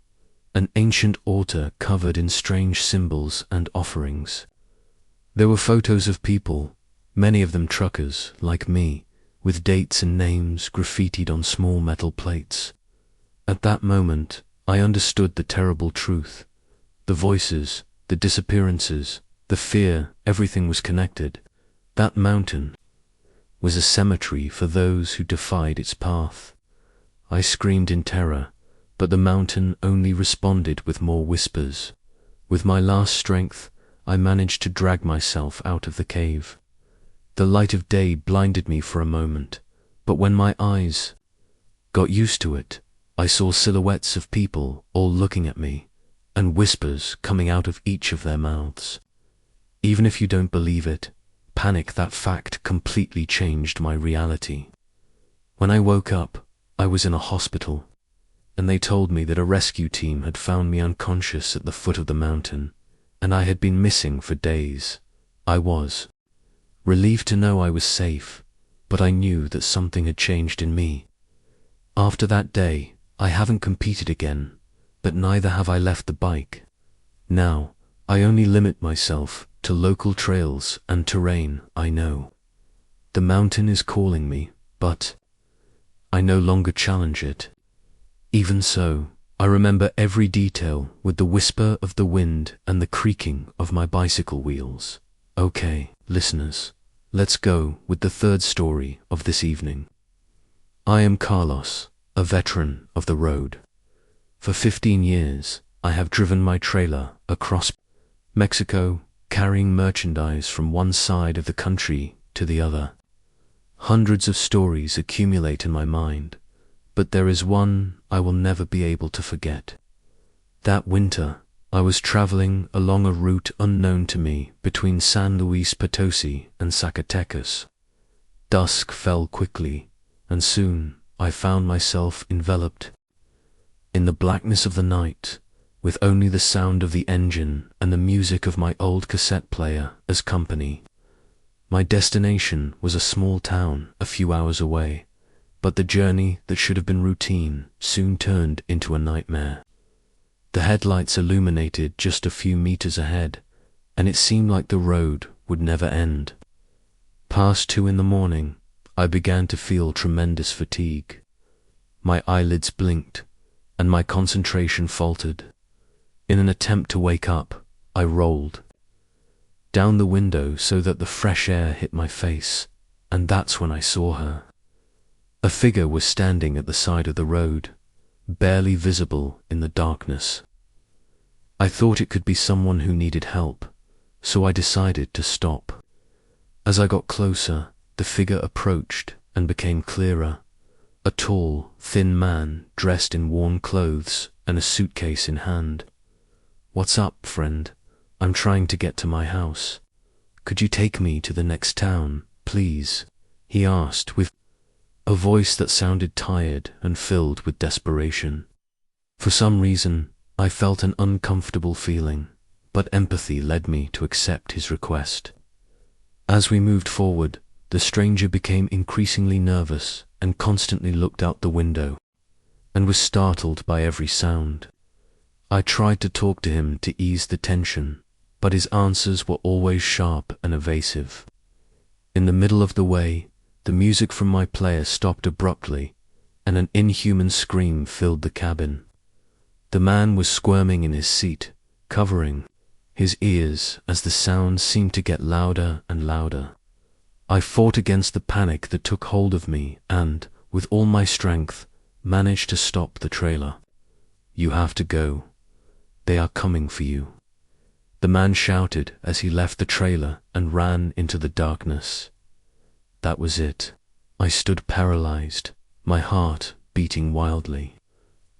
an ancient altar covered in strange symbols and offerings. There were photos of people, many of them truckers, like me, with dates and names graffitied on small metal plates. At that moment, I understood the terrible truth. The voices, the disappearances, the fear, everything was connected. That mountain was a cemetery for those who defied its path. I screamed in terror, but the mountain only responded with more whispers. With my last strength, I managed to drag myself out of the cave. The light of day blinded me for a moment, but when my eyes got used to it, I saw silhouettes of people all looking at me, and whispers coming out of each of their mouths. Even if you don't believe it, panic, that fact completely changed my reality. When I woke up, I was in a hospital, and they told me that a rescue team had found me unconscious at the foot of the mountain, and I had been missing for days. I was relieved to know I was safe, but I knew that something had changed in me. After that day, I haven't competed again, but neither have I left the bike. Now, I only limit myself to local trails and terrain I know. The mountain is calling me, but I no longer challenge it. Even so, I remember every detail with the whisper of the wind and the creaking of my bicycle wheels. Okay, listeners, let's go with the third story of this evening. I am Carlos, a veteran of the road. For 15 years, I have driven my trailer across Mexico, carrying merchandise from one side of the country to the other. Hundreds of stories accumulate in my mind, but there is one I will never be able to forget. That winter, I was traveling along a route unknown to me between San Luis Potosi and Zacatecas. Dusk fell quickly, and soon I found myself enveloped in the blackness of the night, with only the sound of the engine and the music of my old cassette player as company. My destination was a small town a few hours away, but the journey that should have been routine soon turned into a nightmare. The headlights illuminated just a few meters ahead, and it seemed like the road would never end. Past 2 a.m, I began to feel tremendous fatigue. My eyelids blinked, and my concentration faltered. In an attempt to wake up, I rolled down the window so that the fresh air hit my face, and that's when I saw her. A figure was standing at the side of the road, barely visible in the darkness. I thought it could be someone who needed help, so I decided to stop. As I got closer, the figure approached and became clearer. A tall, thin man dressed in worn clothes and a suitcase in hand. "What's up, friend? I'm trying to get to my house. Could you take me to the next town, please?" he asked with a voice that sounded tired and filled with desperation. For some reason, I felt an uncomfortable feeling, but empathy led me to accept his request. As we moved forward, the stranger became increasingly nervous and constantly looked out the window, and was startled by every sound. I tried to talk to him to ease the tension, but his answers were always sharp and evasive. In the middle of the way, the music from my player stopped abruptly, and an inhuman scream filled the cabin. The man was squirming in his seat, covering his ears as the sounds seemed to get louder and louder. I fought against the panic that took hold of me and, with all my strength, managed to stop the trailer. "You have to go. They are coming for you," the man shouted as he left the trailer and ran into the darkness. That was it. I stood paralyzed, my heart beating wildly.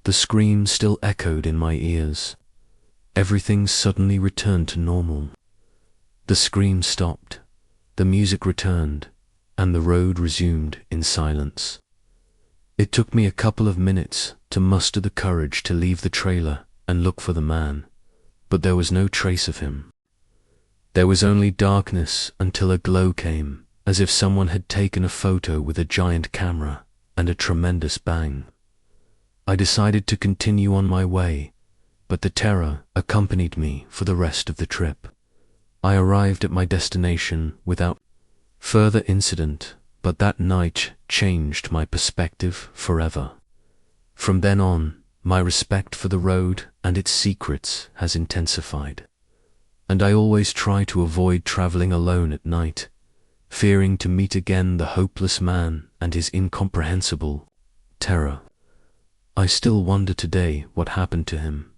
The scream still echoed in my ears. Everything suddenly returned to normal. The scream stopped, the music returned, and the road resumed in silence. It took me a couple of minutes to muster the courage to leave the trailer and look for the man, but there was no trace of him. There was only darkness until a glow came, as if someone had taken a photo with a giant camera, and a tremendous bang. I decided to continue on my way, but the terror accompanied me for the rest of the trip. I arrived at my destination without further incident, but that night changed my perspective forever. From then on, my respect for the road and its secrets has intensified, and I always try to avoid traveling alone at night, fearing to meet again the hopeless man and his incomprehensible terror. I still wonder today what happened to him.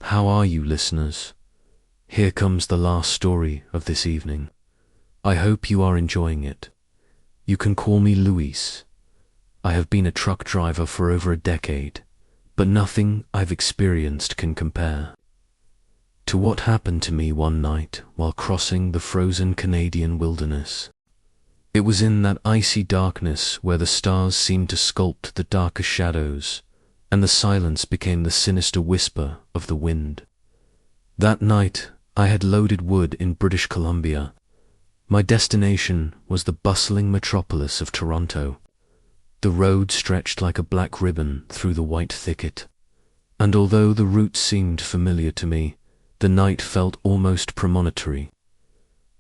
How are you, listeners? Here comes the last story of this evening. I hope you are enjoying it. You can call me Luis. I have been a truck driver for over a decade, but nothing I've experienced can compare to what happened to me one night while crossing the frozen Canadian wilderness. It was in that icy darkness where the stars seemed to sculpt the darkest shadows, and the silence became the sinister whisper of the wind. That night, I had loaded wood in British Columbia, My destination was the bustling metropolis of Toronto. The road stretched like a black ribbon through the white thicket, and although the route seemed familiar to me, the night felt almost premonitory.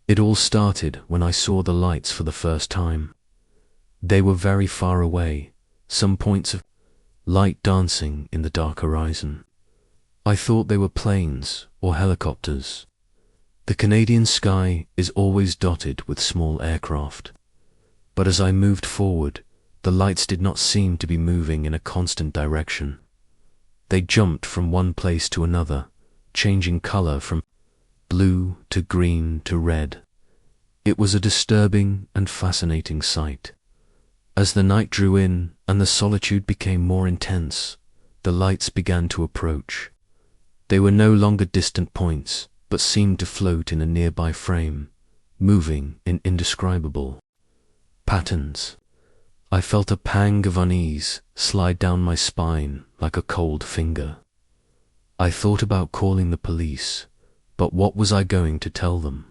It all started when I saw the lights for the first time. They were very far away, some points of light dancing in the dark horizon. I thought they were planes or helicopters. The Canadian sky is always dotted with small aircraft, but as I moved forward, the lights did not seem to be moving in a constant direction. They jumped from one place to another, changing color from blue to green to red. It was a disturbing and fascinating sight. As the night drew in and the solitude became more intense, the lights began to approach. They were no longer distant points, but seemed to float in a nearby frame, moving in indescribable patterns. I felt a pang of unease slide down my spine like a cold finger. I thought about calling the police, but what was I going to tell them?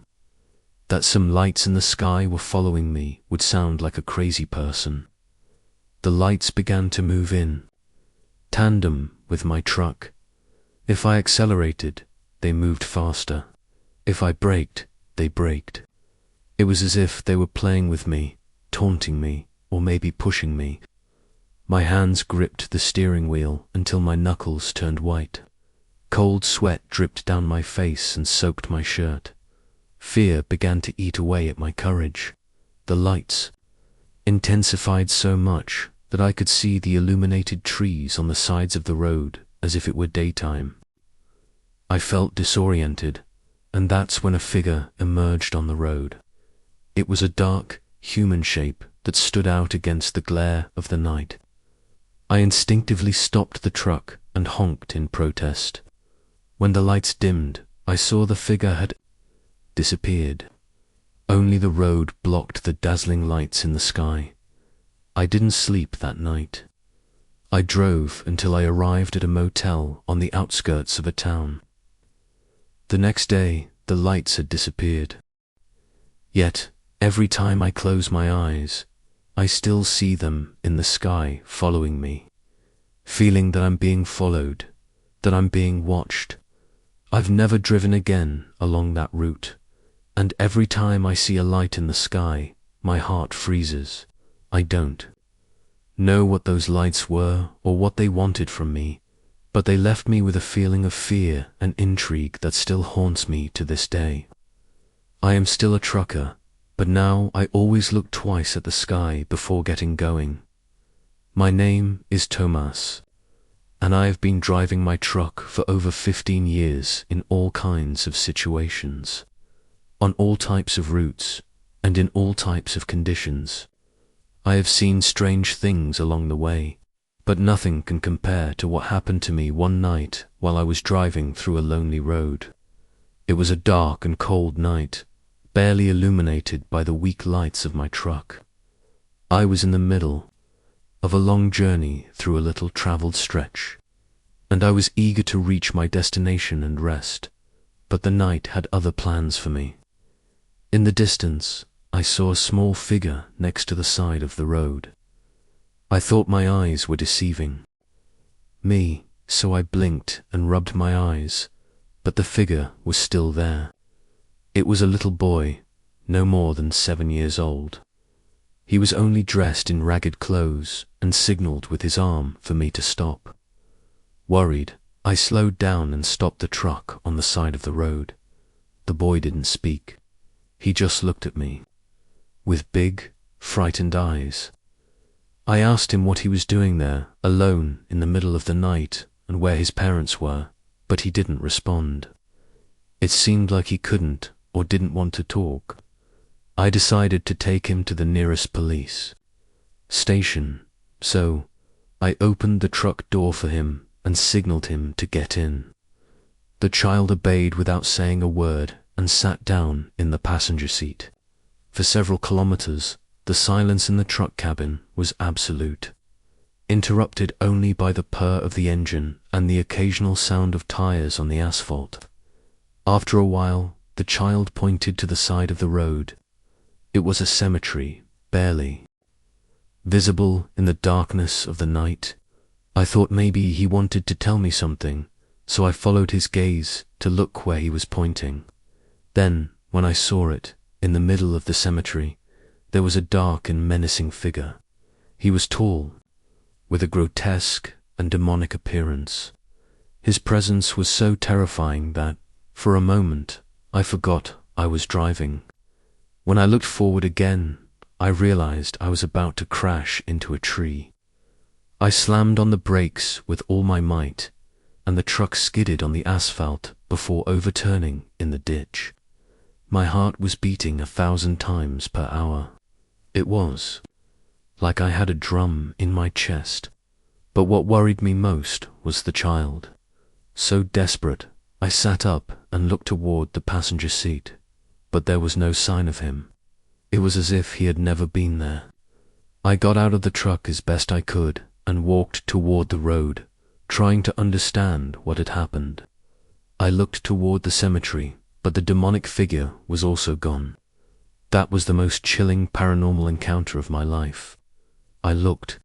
That some lights in the sky were following me would sound like a crazy person. The lights began to move in tandem with my truck. If I accelerated, they moved faster. If I braked, they braked. It was as if they were playing with me, taunting me, or maybe pushing me. My hands gripped the steering wheel until my knuckles turned white. Cold sweat dripped down my face and soaked my shirt. Fear began to eat away at my courage. The lights intensified so much that I could see the illuminated trees on the sides of the road as if it were daytime. I felt disoriented, and that's when a figure emerged on the road. It was a dark, human shape that stood out against the glare of the night. I instinctively stopped the truck and honked in protest. When the lights dimmed, I saw the figure had disappeared. Only the road blocked the dazzling lights in the sky. I didn't sleep that night. I drove until I arrived at a motel on the outskirts of a town. The next day, the lights had disappeared. Yet, every time I close my eyes, I still see them in the sky following me, feeling that I'm being followed, that I'm being watched. I've never driven again along that route, and every time I see a light in the sky, my heart freezes. I don't know what those lights were or what they wanted from me, but they left me with a feeling of fear and intrigue that still haunts me to this day. I am still a trucker, but now I always look twice at the sky before getting going. My name is Tomas, and I have been driving my truck for over 15 years in all kinds of situations, on all types of routes, and in all types of conditions. I have seen strange things along the way, but nothing can compare to what happened to me one night while I was driving through a lonely road. It was a dark and cold night, barely illuminated by the weak lights of my truck. I was in the middle of a long journey through a little traveled stretch, and I was eager to reach my destination and rest, but the night had other plans for me. In the distance, I saw a small figure next to the side of the road. I thought my eyes were deceiving me, so I blinked and rubbed my eyes, but the figure was still there. It was a little boy, no more than 7 years old. He was only dressed in ragged clothes and signaled with his arm for me to stop. Worried, I slowed down and stopped the truck on the side of the road. The boy didn't speak. He just looked at me with big, frightened eyes. I asked him what he was doing there, alone in the middle of the night, and where his parents were, but he didn't respond. It seemed like he couldn't or didn't want to talk. I decided to take him to the nearest police station, so I opened the truck door for him and signaled him to get in. The child obeyed without saying a word and sat down in the passenger seat. For several kilometers, the silence in the truck cabin was absolute, interrupted only by the purr of the engine and the occasional sound of tires on the asphalt. After a while, the child pointed to the side of the road. It was a cemetery, barely visible in the darkness of the night. I thought maybe he wanted to tell me something, so I followed his gaze to look where he was pointing. Then, when I saw it, in the middle of the cemetery, there was a dark and menacing figure. He was tall, with a grotesque and demonic appearance. His presence was so terrifying that, for a moment, I forgot I was driving. When I looked forward again, I realized I was about to crash into a tree. I slammed on the brakes with all my might, and the truck skidded on the asphalt before overturning in the ditch. My heart was beating 1,000 times per hour. It was like I had a drum in my chest. But what worried me most was the child. So desperate, I sat up and looked toward the passenger seat, but there was no sign of him. It was as if he had never been there. I got out of the truck as best I could and walked toward the road, trying to understand what had happened. I looked toward the cemetery, but the demonic figure was also gone. That was the most chilling paranormal encounter of my life. I looked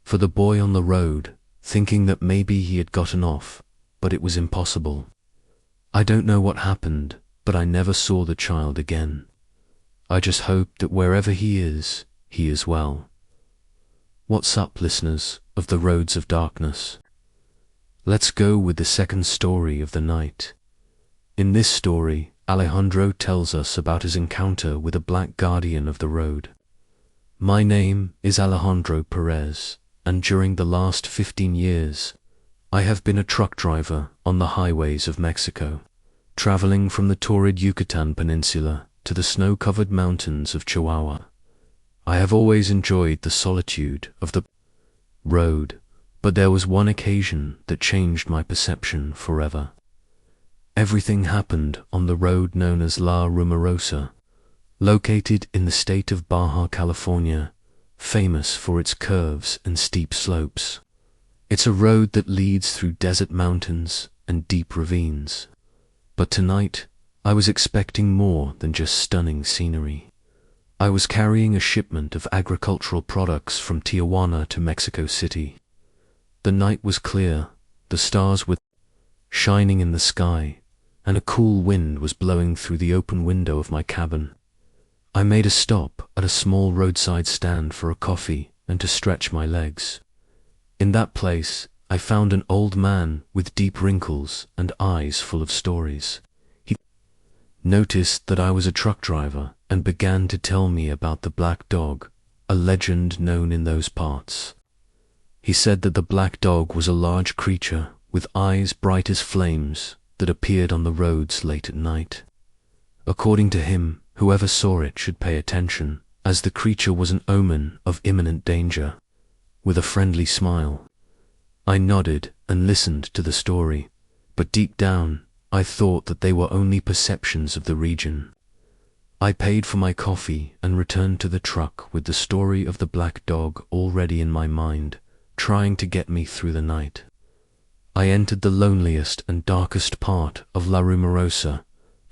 for the boy on the road, thinking that maybe he had gotten off, but it was impossible. I don't know what happened, but I never saw the child again. I just hope that wherever he is well. What's up, listeners of the Roads of Darkness? Let's go with the second story of the night. In this story, Alejandro tells us about his encounter with a black guardian of the road. My name is Alejandro Perez, and during the last 15 years, I have been a truck driver on the highways of Mexico, traveling from the torrid Yucatan Peninsula to the snow-covered mountains of Chihuahua. I have always enjoyed the solitude of the road, but there was one occasion that changed my perception forever. Everything happened on the road known as La Rumorosa, located in the state of Baja California, famous for its curves and steep slopes. It's a road that leads through desert mountains and deep ravines. But tonight, I was expecting more than just stunning scenery. I was carrying a shipment of agricultural products from Tijuana to Mexico City. The night was clear, the stars were shining in the sky, and a cool wind was blowing through the open window of my cabin. I made a stop at a small roadside stand for a coffee and to stretch my legs. In that place, I found an old man with deep wrinkles and eyes full of stories. He noticed that I was a truck driver and began to tell me about the black dog, a legend known in those parts. He said that the black dog was a large creature with eyes bright as flames that appeared on the roads late at night. According to him, whoever saw it should pay attention, as the creature was an omen of imminent danger. With a friendly smile, I nodded and listened to the story, but deep down, I thought that they were only perceptions of the region. I paid for my coffee and returned to the truck with the story of the black dog already in my mind, trying to get me through the night. I entered the loneliest and darkest part of La Rumorosa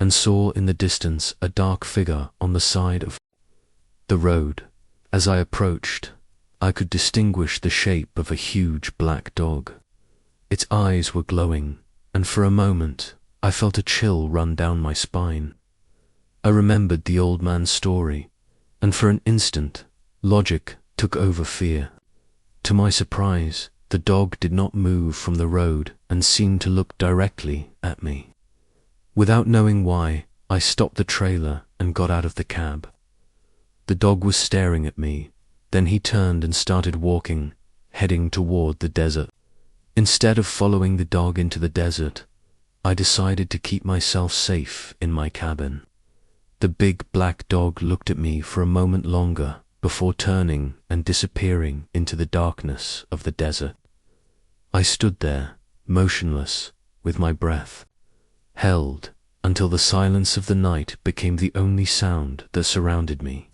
and saw in the distance a dark figure on the side of the road. As I approached, I could distinguish the shape of a huge black dog. Its eyes were glowing, and for a moment I felt a chill run down my spine. I remembered the old man's story, and for an instant, logic took over fear. To my surprise, the dog did not move from the road and seemed to look directly at me. Without knowing why, I stopped the trailer and got out of the cab. The dog was staring at me, then he turned and started walking, heading toward the desert. Instead of following the dog into the desert, I decided to keep myself safe in my cabin. The big black dog looked at me for a moment longer before turning and disappearing into the darkness of the desert. I stood there, motionless, with my breath held until the silence of the night became the only sound that surrounded me.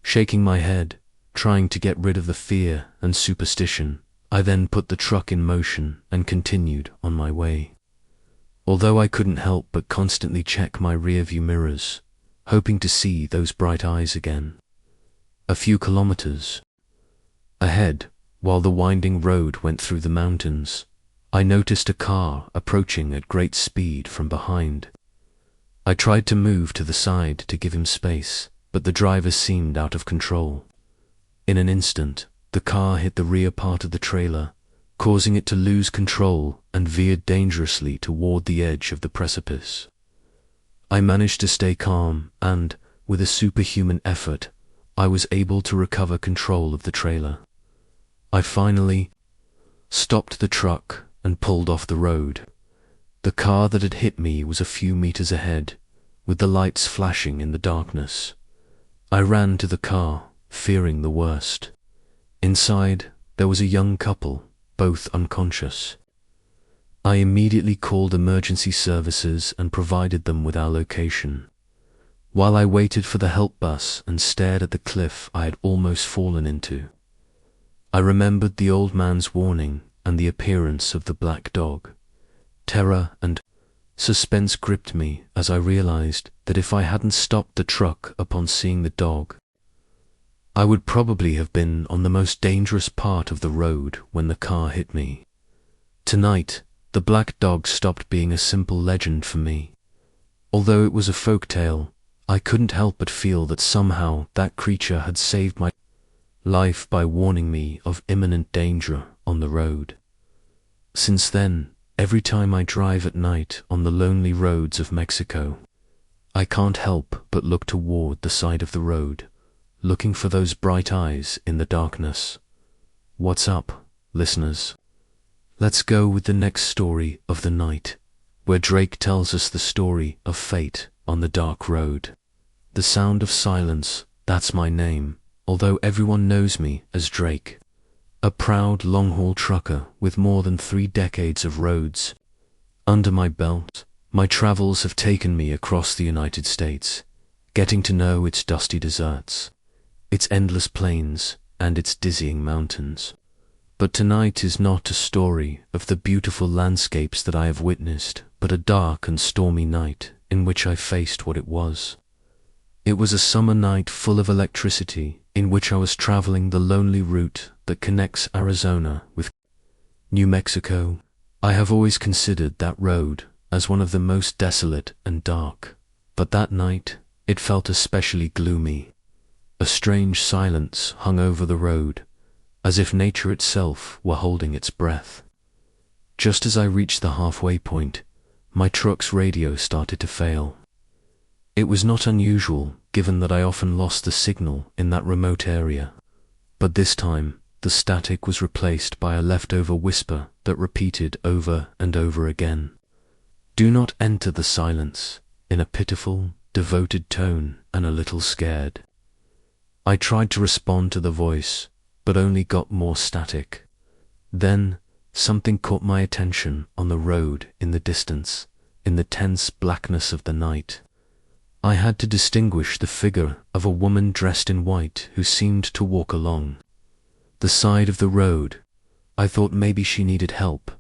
Shaking my head, trying to get rid of the fear and superstition, I then put the truck in motion and continued on my way. Although I couldn't help but constantly check my rearview mirrors, hoping to see those bright eyes again. A few kilometers ahead, while the winding road went through the mountains, I noticed a car approaching at great speed from behind. I tried to move to the side to give him space, but the driver seemed out of control. In an instant, the car hit the rear part of the trailer, causing it to lose control and veered dangerously toward the edge of the precipice. I managed to stay calm and, with a superhuman effort, I was able to recover control of the trailer. I finally stopped the truck and pulled off the road. The car that had hit me was a few meters ahead, with the lights flashing in the darkness. I ran to the car, fearing the worst. Inside, there was a young couple, both unconscious. I immediately called emergency services and provided them with our location. While I waited for the help bus and stared at the cliff I had almost fallen into, I remembered the old man's warning and the appearance of the black dog. Terror and suspense gripped me as I realized that if I hadn't stopped the truck upon seeing the dog, I would probably have been on the most dangerous part of the road when the car hit me. Tonight, the black dog stopped being a simple legend for me. Although it was a folk tale, I couldn't help but feel that somehow that creature had saved my life by warning me of imminent danger on the road. Since then, every time I drive at night on the lonely roads of Mexico, I can't help but look toward the side of the road, looking for those bright eyes in the darkness. What's up, listeners? Let's go with the next story of the night, where Drake tells us the story of fate on the dark road. The Sound of Silence, that's my name, although everyone knows me as Drake. A proud long-haul trucker with more than 3 decades of roads under my belt, my travels have taken me across the United States, getting to know its dusty deserts, its endless plains, and its dizzying mountains. But tonight is not a story of the beautiful landscapes that I have witnessed, but a dark and stormy night in which I faced what it was. It was a summer night full of electricity in which I was traveling the lonely route that connects Arizona with New Mexico. I have always considered that road as one of the most desolate and dark, but that night it felt especially gloomy. A strange silence hung over the road, as if nature itself were holding its breath. Just as I reached the halfway point, my truck's radio started to fail. It was not unusual, given that I often lost the signal in that remote area, but this time the static was replaced by a leftover whisper that repeated over and over again. "Do not enter the silence," in a pitiful, devoted tone and a little scared. I tried to respond to the voice, but only got more static. Then, something caught my attention on the road in the distance, in the tense blackness of the night. I had to distinguish the figure of a woman dressed in white who seemed to walk along the side of the road. I thought maybe she needed help,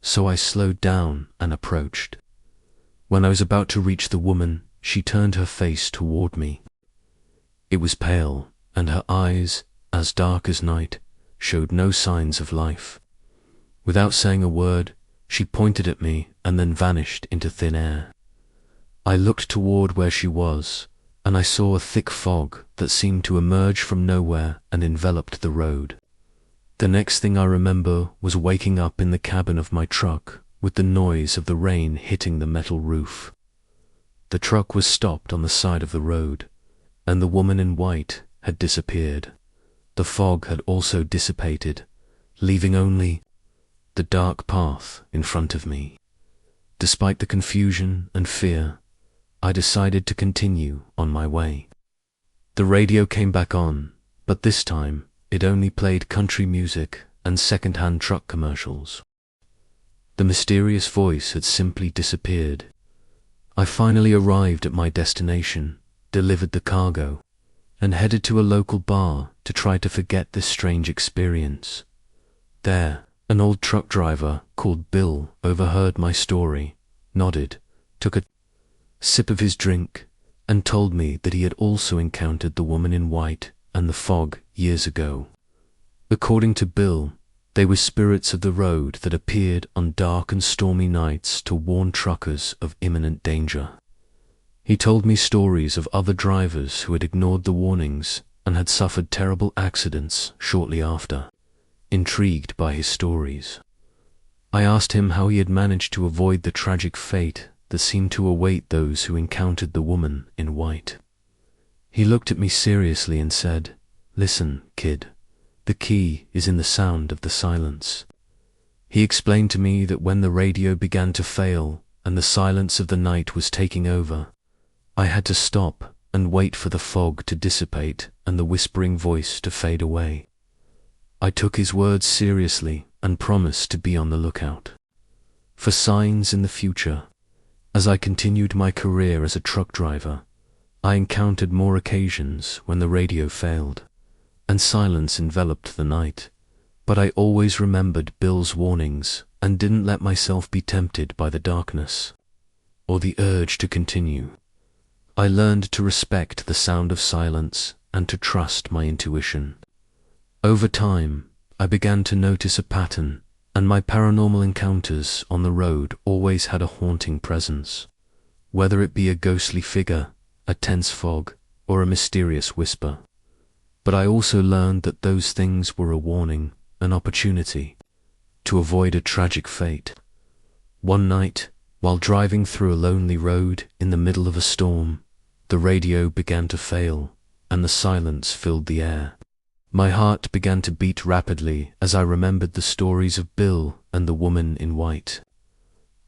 so I slowed down and approached. When I was about to reach the woman, she turned her face toward me. It was pale, and her eyes, as dark as night, showed no signs of life. Without saying a word, she pointed at me and then vanished into thin air. I looked toward where she was, and I saw a thick fog that seemed to emerge from nowhere and enveloped the road. The next thing I remember was waking up in the cabin of my truck with the noise of the rain hitting the metal roof. The truck was stopped on the side of the road, and the woman in white had disappeared. The fog had also dissipated, leaving only the dark path in front of me. Despite the confusion and fear, I decided to continue on my way. The radio came back on, but this time it only played country music and second-hand truck commercials. The mysterious voice had simply disappeared. I finally arrived at my destination, delivered the cargo, and headed to a local bar to try to forget this strange experience. There, an old truck driver called Bill overheard my story, nodded, took a sip of his drink, and told me that he had also encountered the woman in white and the fog years ago. According to Bill, they were spirits of the road that appeared on dark and stormy nights to warn truckers of imminent danger. He told me stories of other drivers who had ignored the warnings and had suffered terrible accidents shortly after. Intrigued by his stories, I asked him how he had managed to avoid the tragic fate that seemed to await those who encountered the woman in white. He looked at me seriously and said, "Listen, kid, the key is in the sound of the silence." He explained to me that when the radio began to fail and the silence of the night was taking over, I had to stop and wait for the fog to dissipate and the whispering voice to fade away. I took his words seriously and promised to be on the lookout for signs in the future. As I continued my career as a truck driver, I encountered more occasions when the radio failed and silence enveloped the night, but I always remembered Bill's warnings and didn't let myself be tempted by the darkness or the urge to continue. I learned to respect the sound of silence and to trust my intuition. Over time, I began to notice a pattern, and my paranormal encounters on the road always had a haunting presence, whether it be a ghostly figure, a tense fog, or a mysterious whisper. But I also learned that those things were a warning, an opportunity to avoid a tragic fate. One night, while driving through a lonely road in the middle of a storm, the radio began to fail, and the silence filled the air. My heart began to beat rapidly as I remembered the stories of Bill and the woman in white.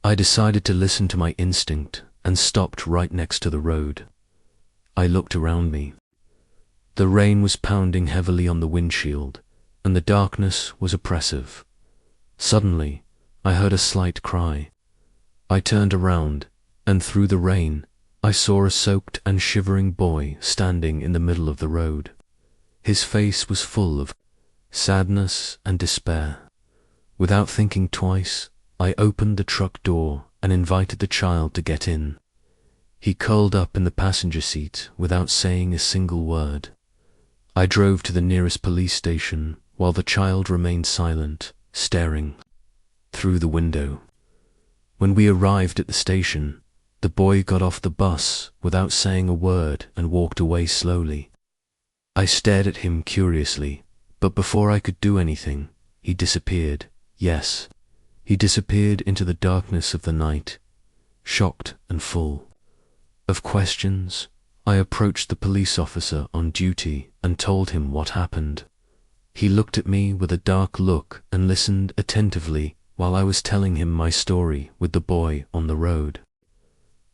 I decided to listen to my instinct and stopped right next to the road. I looked around me. The rain was pounding heavily on the windshield, and the darkness was oppressive. Suddenly, I heard a slight cry. I turned around, and through the rain, I saw a soaked and shivering boy standing in the middle of the road. His face was full of sadness and despair. Without thinking twice, I opened the truck door and invited the child to get in. He curled up in the passenger seat without saying a single word. I drove to the nearest police station while the child remained silent, staring through the window. When we arrived at the station, the boy got off the bus without saying a word and walked away slowly. I stared at him curiously, but before I could do anything, he disappeared. Yes, he disappeared into the darkness of the night, shocked and full of questions. I approached the police officer on duty and told him what happened. He looked at me with a dark look and listened attentively while I was telling him my story with the boy on the road.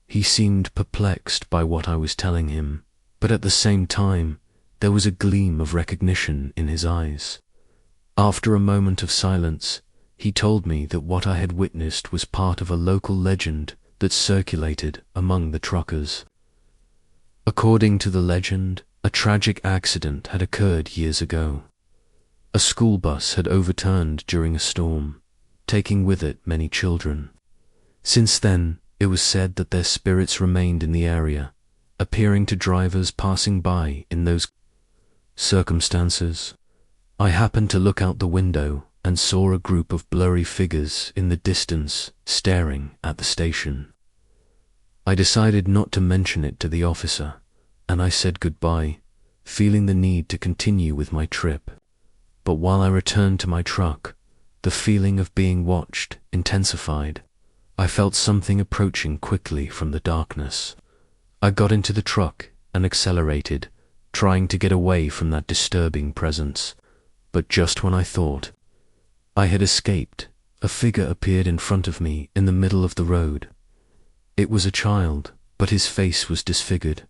He seemed perplexed by what I was telling him, but at the same time, there was a gleam of recognition in his eyes. After a moment of silence, he told me that what I had witnessed was part of a local legend that circulated among the truckers. According to the legend, a tragic accident had occurred years ago. A school bus had overturned during a storm, taking with it many children. Since then, it was said that their spirits remained in the area, appearing to drivers passing by in those circumstances. I happened to look out the window and saw a group of blurry figures in the distance staring at the station. I decided not to mention it to the officer, and I said goodbye, feeling the need to continue with my trip. But while I returned to my truck, the feeling of being watched intensified. I felt something approaching quickly from the darkness. I got into the truck and accelerated, trying to get away from that disturbing presence. But just when I thought I had escaped, a figure appeared in front of me in the middle of the road. It was a child, but his face was disfigured,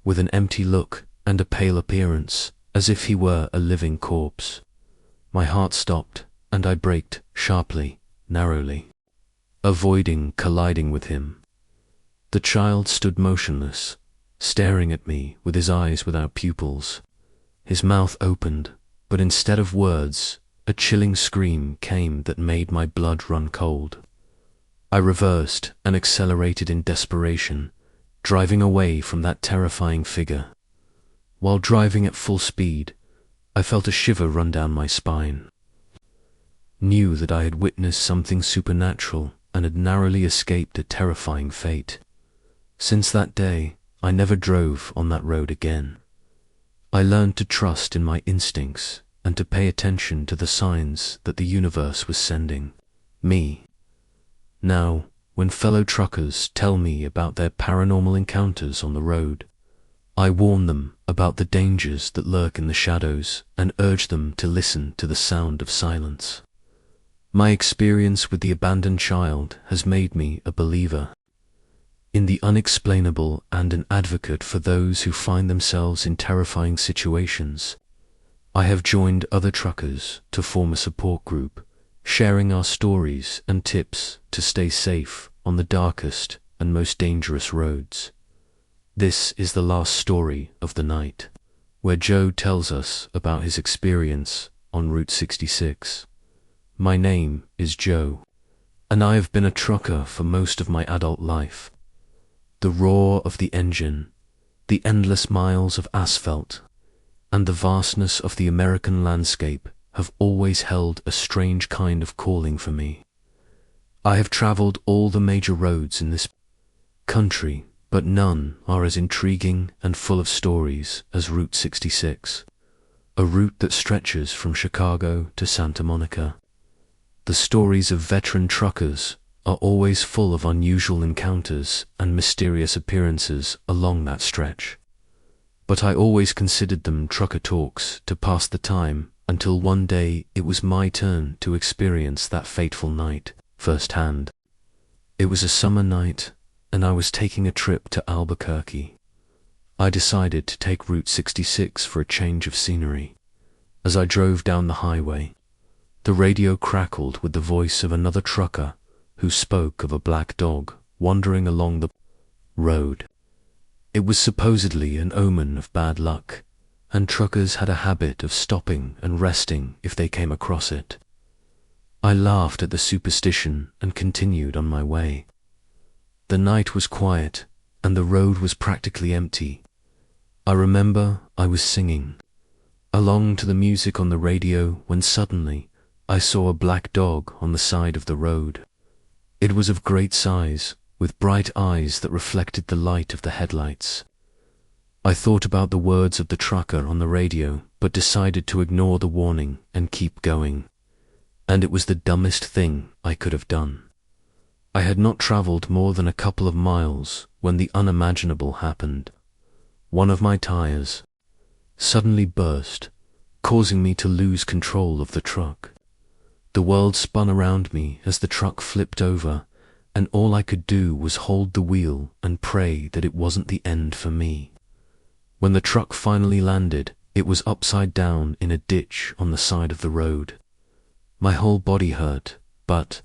with an empty look and a pale appearance, as if he were a living corpse. My heart stopped, and I braked sharply, narrowly, avoiding colliding with him. The child stood motionless, staring at me with his eyes without pupils. His mouth opened, but instead of words, a chilling scream came that made my blood run cold. I reversed and accelerated in desperation, driving away from that terrifying figure. While driving at full speed, I felt a shiver run down my spine. Knew that I had witnessed something supernatural and had narrowly escaped a terrifying fate. Since that day, I never drove on that road again. I learned to trust in my instincts and to pay attention to the signs that the universe was sending me. Now, when fellow truckers tell me about their paranormal encounters on the road, I warn them about the dangers that lurk in the shadows and urge them to listen to the sound of silence. My experience with the abandoned child has made me a believer in the unexplainable and an advocate for those who find themselves in terrifying situations. I have joined other truckers to form a support group, sharing our stories and tips to stay safe on the darkest and most dangerous roads. This is the last story of the night, where Joe tells us about his experience on Route 66. My name is Joe, and I have been a trucker for most of my adult life. The roar of the engine, the endless miles of asphalt, and the vastness of the American landscape have always held a strange kind of calling for me. I have traveled all the major roads in this country, but none are as intriguing and full of stories as Route 66, a route that stretches from Chicago to Santa Monica. The stories of veteran truckers are always full of unusual encounters and mysterious appearances along that stretch. But I always considered them trucker talks to pass the time until one day it was my turn to experience that fateful night firsthand. It was a summer night, and I was taking a trip to Albuquerque. I decided to take Route 66 for a change of scenery. As I drove down the highway, the radio crackled with the voice of another trucker who spoke of a black dog wandering along the road. It was supposedly an omen of bad luck, and truckers had a habit of stopping and resting if they came across it. I laughed at the superstition and continued on my way. The night was quiet, and the road was practically empty. I remember I was singing along to the music on the radio when suddenly I saw a black dog on the side of the road. It was of great size, with bright eyes that reflected the light of the headlights. I thought about the words of the trucker on the radio, but decided to ignore the warning and keep going. And it was the dumbest thing I could have done. I had not traveled more than a couple of miles when the unimaginable happened. One of my tires suddenly burst, causing me to lose control of the truck. The world spun around me as the truck flipped over, and all I could do was hold the wheel and pray that it wasn't the end for me. When the truck finally landed, it was upside down in a ditch on the side of the road. My whole body hurt, but,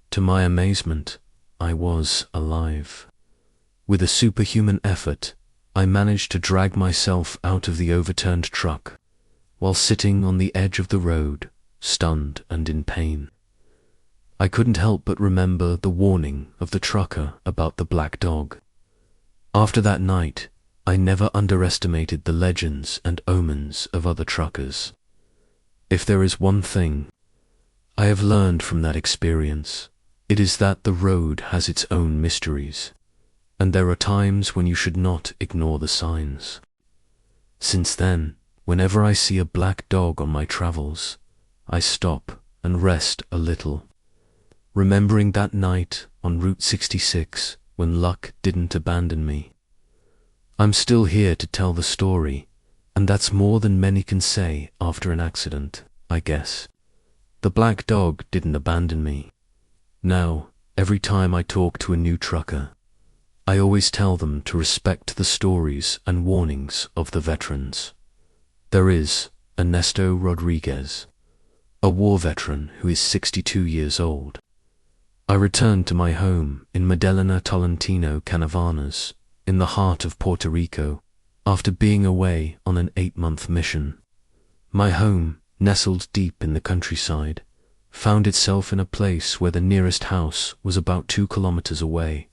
to my amazement, I was alive. With a superhuman effort, I managed to drag myself out of the overturned truck, while sitting on the edge of the road, stunned and in pain. I couldn't help but remember the warning of the trucker about the black dog. After that night, I never underestimated the legends and omens of other truckers. If there is one thing I have learned from that experience, it is that the road has its own mysteries, and there are times when you should not ignore the signs. Since then, whenever I see a black dog on my travels, I stop and rest a little, remembering that night on Route 66 when luck didn't abandon me. I'm still here to tell the story, and that's more than many can say after an accident, I guess. The black dog didn't abandon me. Now, every time I talk to a new trucker, I always tell them to respect the stories and warnings of the veterans. There is Ernesto Rodriguez, a war veteran who is 62 years old. I returned to my home in Medellina Tolentino Canavanas, in the heart of Puerto Rico, after being away on an 8-month mission. My home, nestled deep in the countryside, found itself in a place where the nearest house was about 2 kilometers away.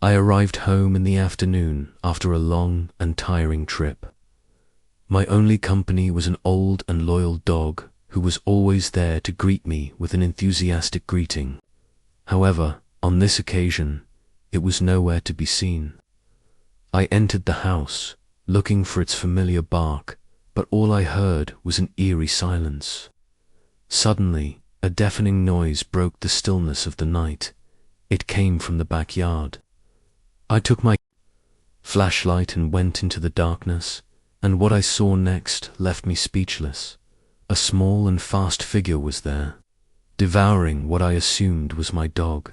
I arrived home in the afternoon after a long and tiring trip. My only company was an old and loyal dog who was always there to greet me with an enthusiastic greeting. However, on this occasion, it was nowhere to be seen. I entered the house, looking for its familiar bark, but all I heard was an eerie silence. Suddenly, a deafening noise broke the stillness of the night. It came from the backyard. I took my flashlight and went into the darkness, and what I saw next left me speechless. A small and fast figure was there, devouring what I assumed was my dog.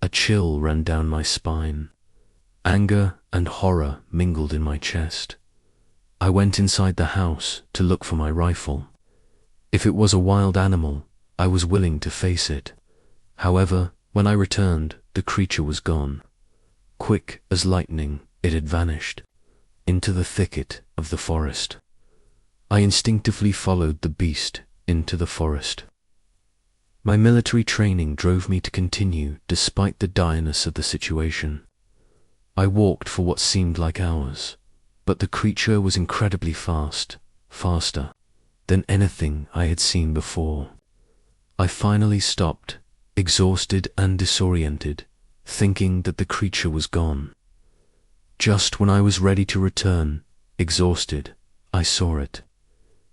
A chill ran down my spine. Anger and horror mingled in my chest. I went inside the house to look for my rifle. If it was a wild animal, I was willing to face it. However, when I returned, the creature was gone. Quick as lightning, it had vanished into the thicket of the forest. I instinctively followed the beast into the forest. My military training drove me to continue despite the direness of the situation. I walked for what seemed like hours, but the creature was incredibly fast, faster than anything I had seen before. I finally stopped, exhausted and disoriented, thinking that the creature was gone. Just when I was ready to return, exhausted, I saw it.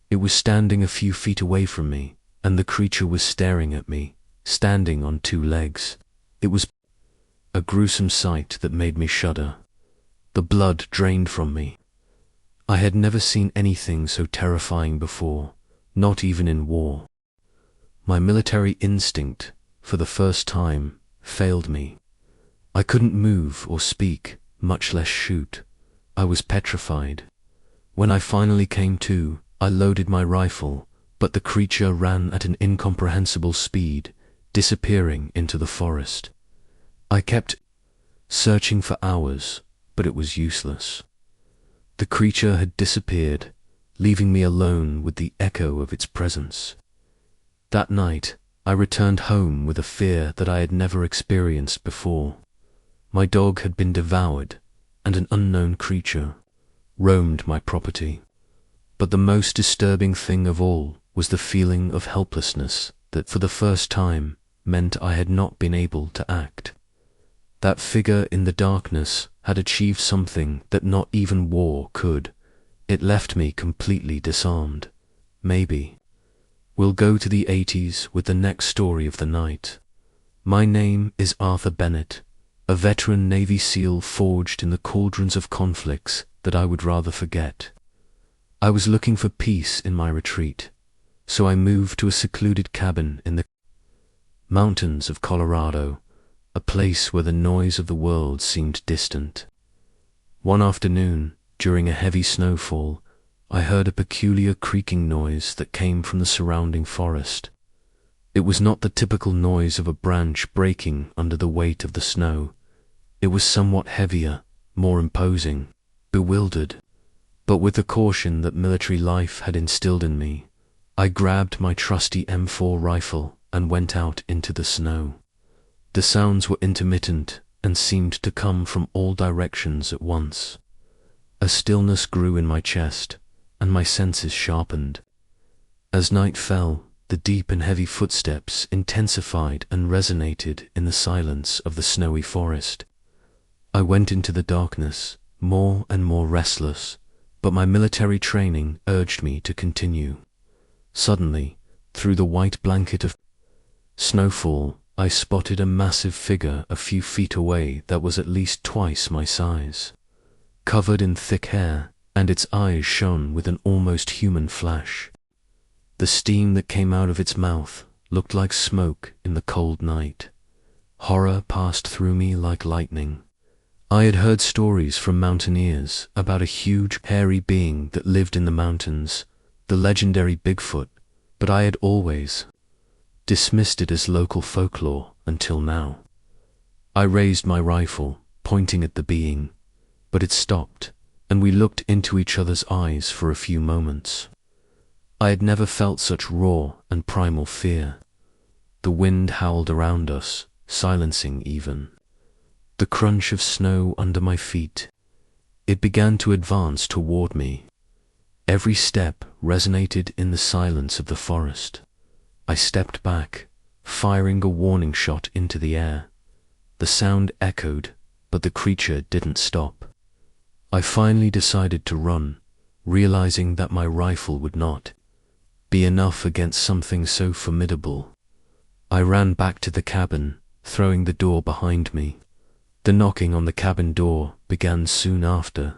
It was standing a few feet away from me, and the creature was staring at me, standing on two legs. It was a gruesome sight that made me shudder. The blood drained from me. I had never seen anything so terrifying before, not even in war. My military instinct, for the first time, failed me. I couldn't move or speak, much less shoot. I was petrified. When I finally came to, I loaded my rifle, but the creature ran at an incomprehensible speed, disappearing into the forest. I kept searching for hours, but it was useless. The creature had disappeared, leaving me alone with the echo of its presence. That night, I returned home with a fear that I had never experienced before. My dog had been devoured, and an unknown creature roamed my property. But the most disturbing thing of all was the feeling of helplessness that for the first time meant I had not been able to act. That figure in the darkness had achieved something that not even war could. It left me completely disarmed. Maybe we'll go to the 80s with the next story of the night. My name is Arthur Bennett, a veteran Navy SEAL forged in the cauldrons of conflicts that I would rather forget. I was looking for peace in my retreat, so I moved to a secluded cabin in the mountains of Colorado, a place where the noise of the world seemed distant. One afternoon, during a heavy snowfall, I heard a peculiar creaking noise that came from the surrounding forest. It was not the typical noise of a branch breaking under the weight of the snow. It was somewhat heavier, more imposing. Bewildered, but with the caution that military life had instilled in me, I grabbed my trusty M4 rifle and went out into the snow. The sounds were intermittent and seemed to come from all directions at once. A stillness grew in my chest, and my senses sharpened. As night fell, the deep and heavy footsteps intensified and resonated in the silence of the snowy forest. I went into the darkness, more and more restless, but my military training urged me to continue. Suddenly, through the white blanket of snowfall, I spotted a massive figure a few feet away that was at least twice my size. Covered in thick hair, and its eyes shone with an almost human flash. The steam that came out of its mouth looked like smoke in the cold night. Horror passed through me like lightning. I had heard stories from mountaineers about a huge, hairy being that lived in the mountains, the legendary Bigfoot, but I had always dismissed it as local folklore until now. I raised my rifle, pointing at the being, but it stopped, and we looked into each other's eyes for a few moments. I had never felt such raw and primal fear. The wind howled around us, silencing even the crunch of snow under my feet. It began to advance toward me. Every step resonated in the silence of the forest. I stepped back, firing a warning shot into the air. The sound echoed, but the creature didn't stop. I finally decided to run, realizing that my rifle would not be enough against something so formidable. I ran back to the cabin, throwing the door behind me. The knocking on the cabin door began soon after.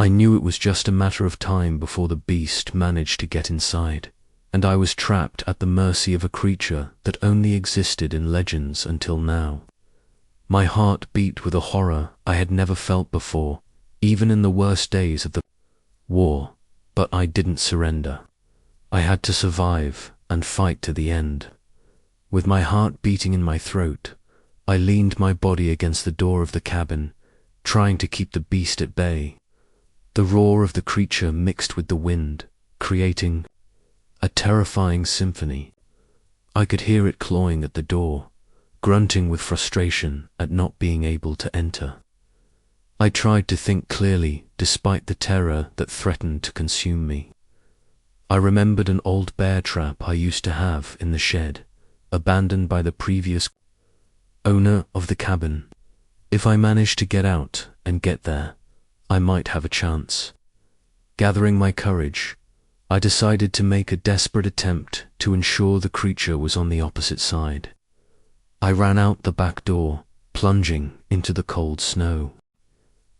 I knew it was just a matter of time before the beast managed to get inside, and I was trapped at the mercy of a creature that only existed in legends until now. My heart beat with a horror I had never felt before, even in the worst days of the war, but I didn't surrender. I had to survive and fight to the end. With my heart beating in my throat, I leaned my body against the door of the cabin, trying to keep the beast at bay. The roar of the creature mixed with the wind, creating a terrifying symphony. I could hear it clawing at the door, grunting with frustration at not being able to enter. I tried to think clearly despite the terror that threatened to consume me. I remembered an old bear trap I used to have in the shed, abandoned by the previous owner of the cabin. If I managed to get out and get there, I might have a chance. Gathering my courage, I decided to make a desperate attempt to ensure the creature was on the opposite side. I ran out the back door, plunging into the cold snow.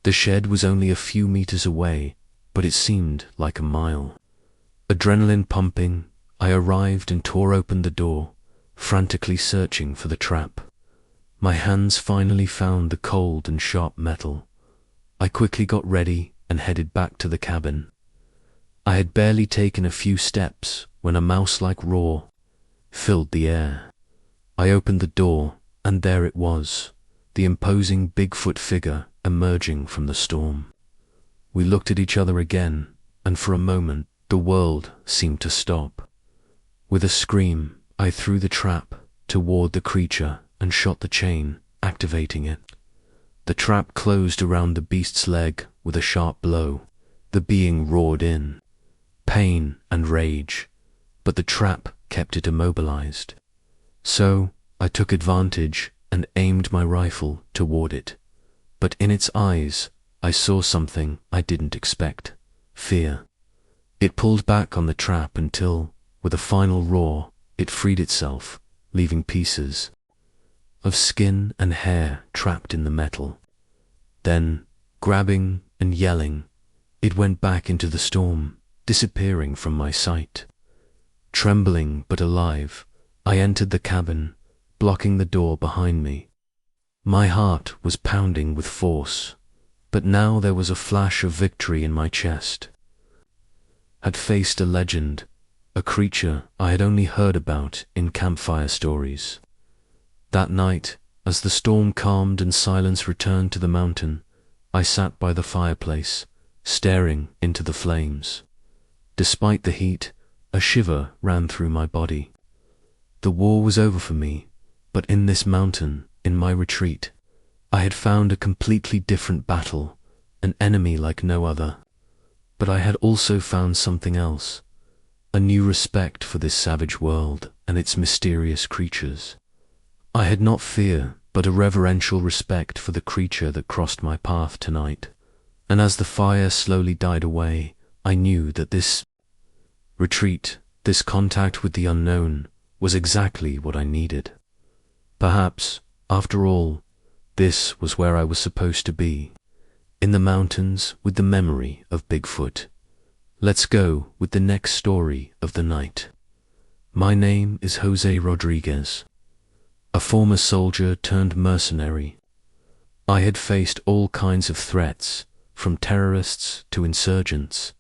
The shed was only a few meters away, but it seemed like a mile. Adrenaline pumping, I arrived and tore open the door, frantically searching for the trap. My hands finally found the cold and sharp metal. I quickly got ready and headed back to the cabin. I had barely taken a few steps when a mouse-like roar filled the air. I opened the door, and there it was, the imposing Bigfoot figure emerging from the storm. We looked at each other again, and for a moment the world seemed to stop. With a scream, I threw the trap toward the creature and shot the chain, activating it. The trap closed around the beast's leg with a sharp blow. The being roared in pain and rage, but the trap kept it immobilized. So I took advantage and aimed my rifle toward it. But in its eyes, I saw something I didn't expect: fear. It pulled back on the trap until, with a final roar, it freed itself, leaving pieces of skin and hair trapped in the metal. Then, grabbing and yelling, it went back into the storm, disappearing from my sight. Trembling but alive, I entered the cabin, blocking the door behind me. My heart was pounding with force, but now there was a flash of victory in my chest. Had faced a legend, a creature I had only heard about in campfire stories. That night, as the storm calmed and silence returned to the mountain, I sat by the fireplace, staring into the flames. Despite the heat, a shiver ran through my body. The war was over for me, but in this mountain, in my retreat, I had found a completely different battle, an enemy like no other. But I had also found something else, a new respect for this savage world and its mysterious creatures. I had not fear, but a reverential respect for the creature that crossed my path tonight. And as the fire slowly died away, I knew that this retreat, this contact with the unknown, was exactly what I needed. Perhaps, after all, this was where I was supposed to be, in the mountains with the memory of Bigfoot. Let's go with the next story of the night. My name is Jose Rodriguez, a former soldier turned mercenary. I had faced all kinds of threats, from terrorists to insurgents,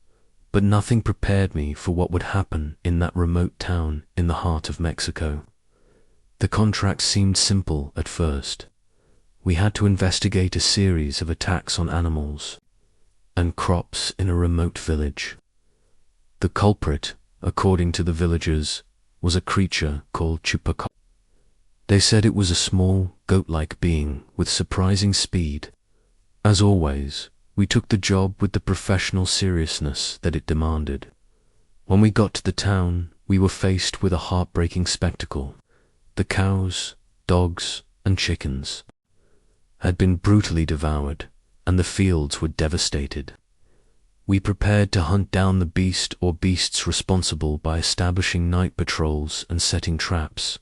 but nothing prepared me for what would happen in that remote town in the heart of Mexico. The contract seemed simple at first. We had to investigate a series of attacks on animals and crops in a remote village. The culprit, according to the villagers, was a creature called Chupacabras. They said it was a small, goat-like being with surprising speed. As always, we took the job with the professional seriousness that it demanded. When we got to the town, we were faced with a heartbreaking spectacle. The cows, dogs, and chickens had been brutally devoured, and the fields were devastated. We prepared to hunt down the beast or beasts responsible by establishing night patrols and setting traps.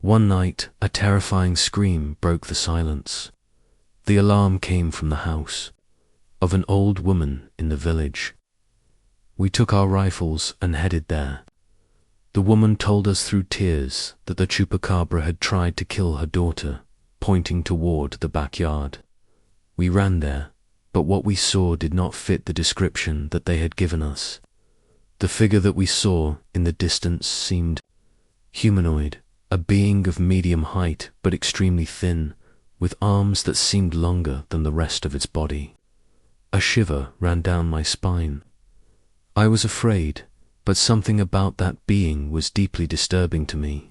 One night, a terrifying scream broke the silence. The alarm came from the house of an old woman in the village. We took our rifles and headed there. The woman told us through tears that the Chupacabra had tried to kill her daughter, pointing toward the backyard. We ran there, but what we saw did not fit the description that they had given us. The figure that we saw in the distance seemed humanoid, a being of medium height but extremely thin, with arms that seemed longer than the rest of its body. A shiver ran down my spine. I was afraid, but something about that being was deeply disturbing to me.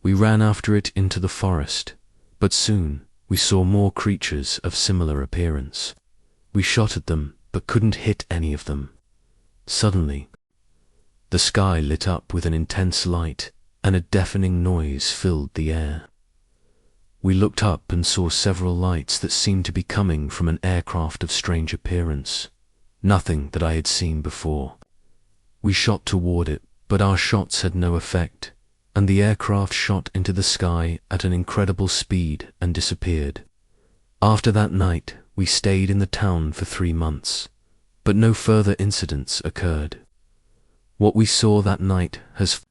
We ran after it into the forest, but soon we saw more creatures of similar appearance. We shot at them, but couldn't hit any of them. Suddenly, the sky lit up with an intense light, and a deafening noise filled the air. We looked up and saw several lights that seemed to be coming from an aircraft of strange appearance, nothing that I had seen before. We shot toward it, but our shots had no effect, and the aircraft shot into the sky at an incredible speed and disappeared. After that night, we stayed in the town for 3 months, but no further incidents occurred. What we saw that night has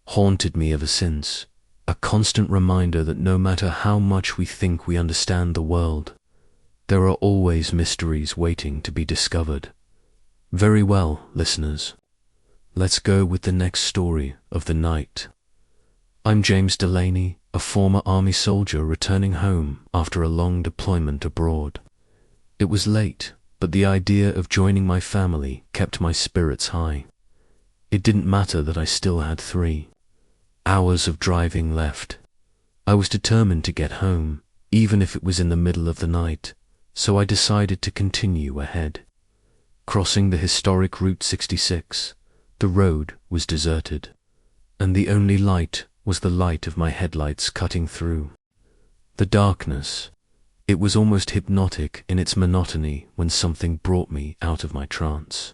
haunted me ever since, a constant reminder that no matter how much we think we understand the world, there are always mysteries waiting to be discovered. Very well, listeners. Let's go with the next story of the night. I'm James Delaney, a former army soldier returning home after a long deployment abroad. It was late, but the idea of joining my family kept my spirits high. It didn't matter that I still had 3 hours of driving left. I was determined to get home, even if it was in the middle of the night, so I decided to continue ahead. Crossing the historic Route 66, the road was deserted, and the only light was the light of my headlights cutting through the darkness. It was almost hypnotic in its monotony when something brought me out of my trance.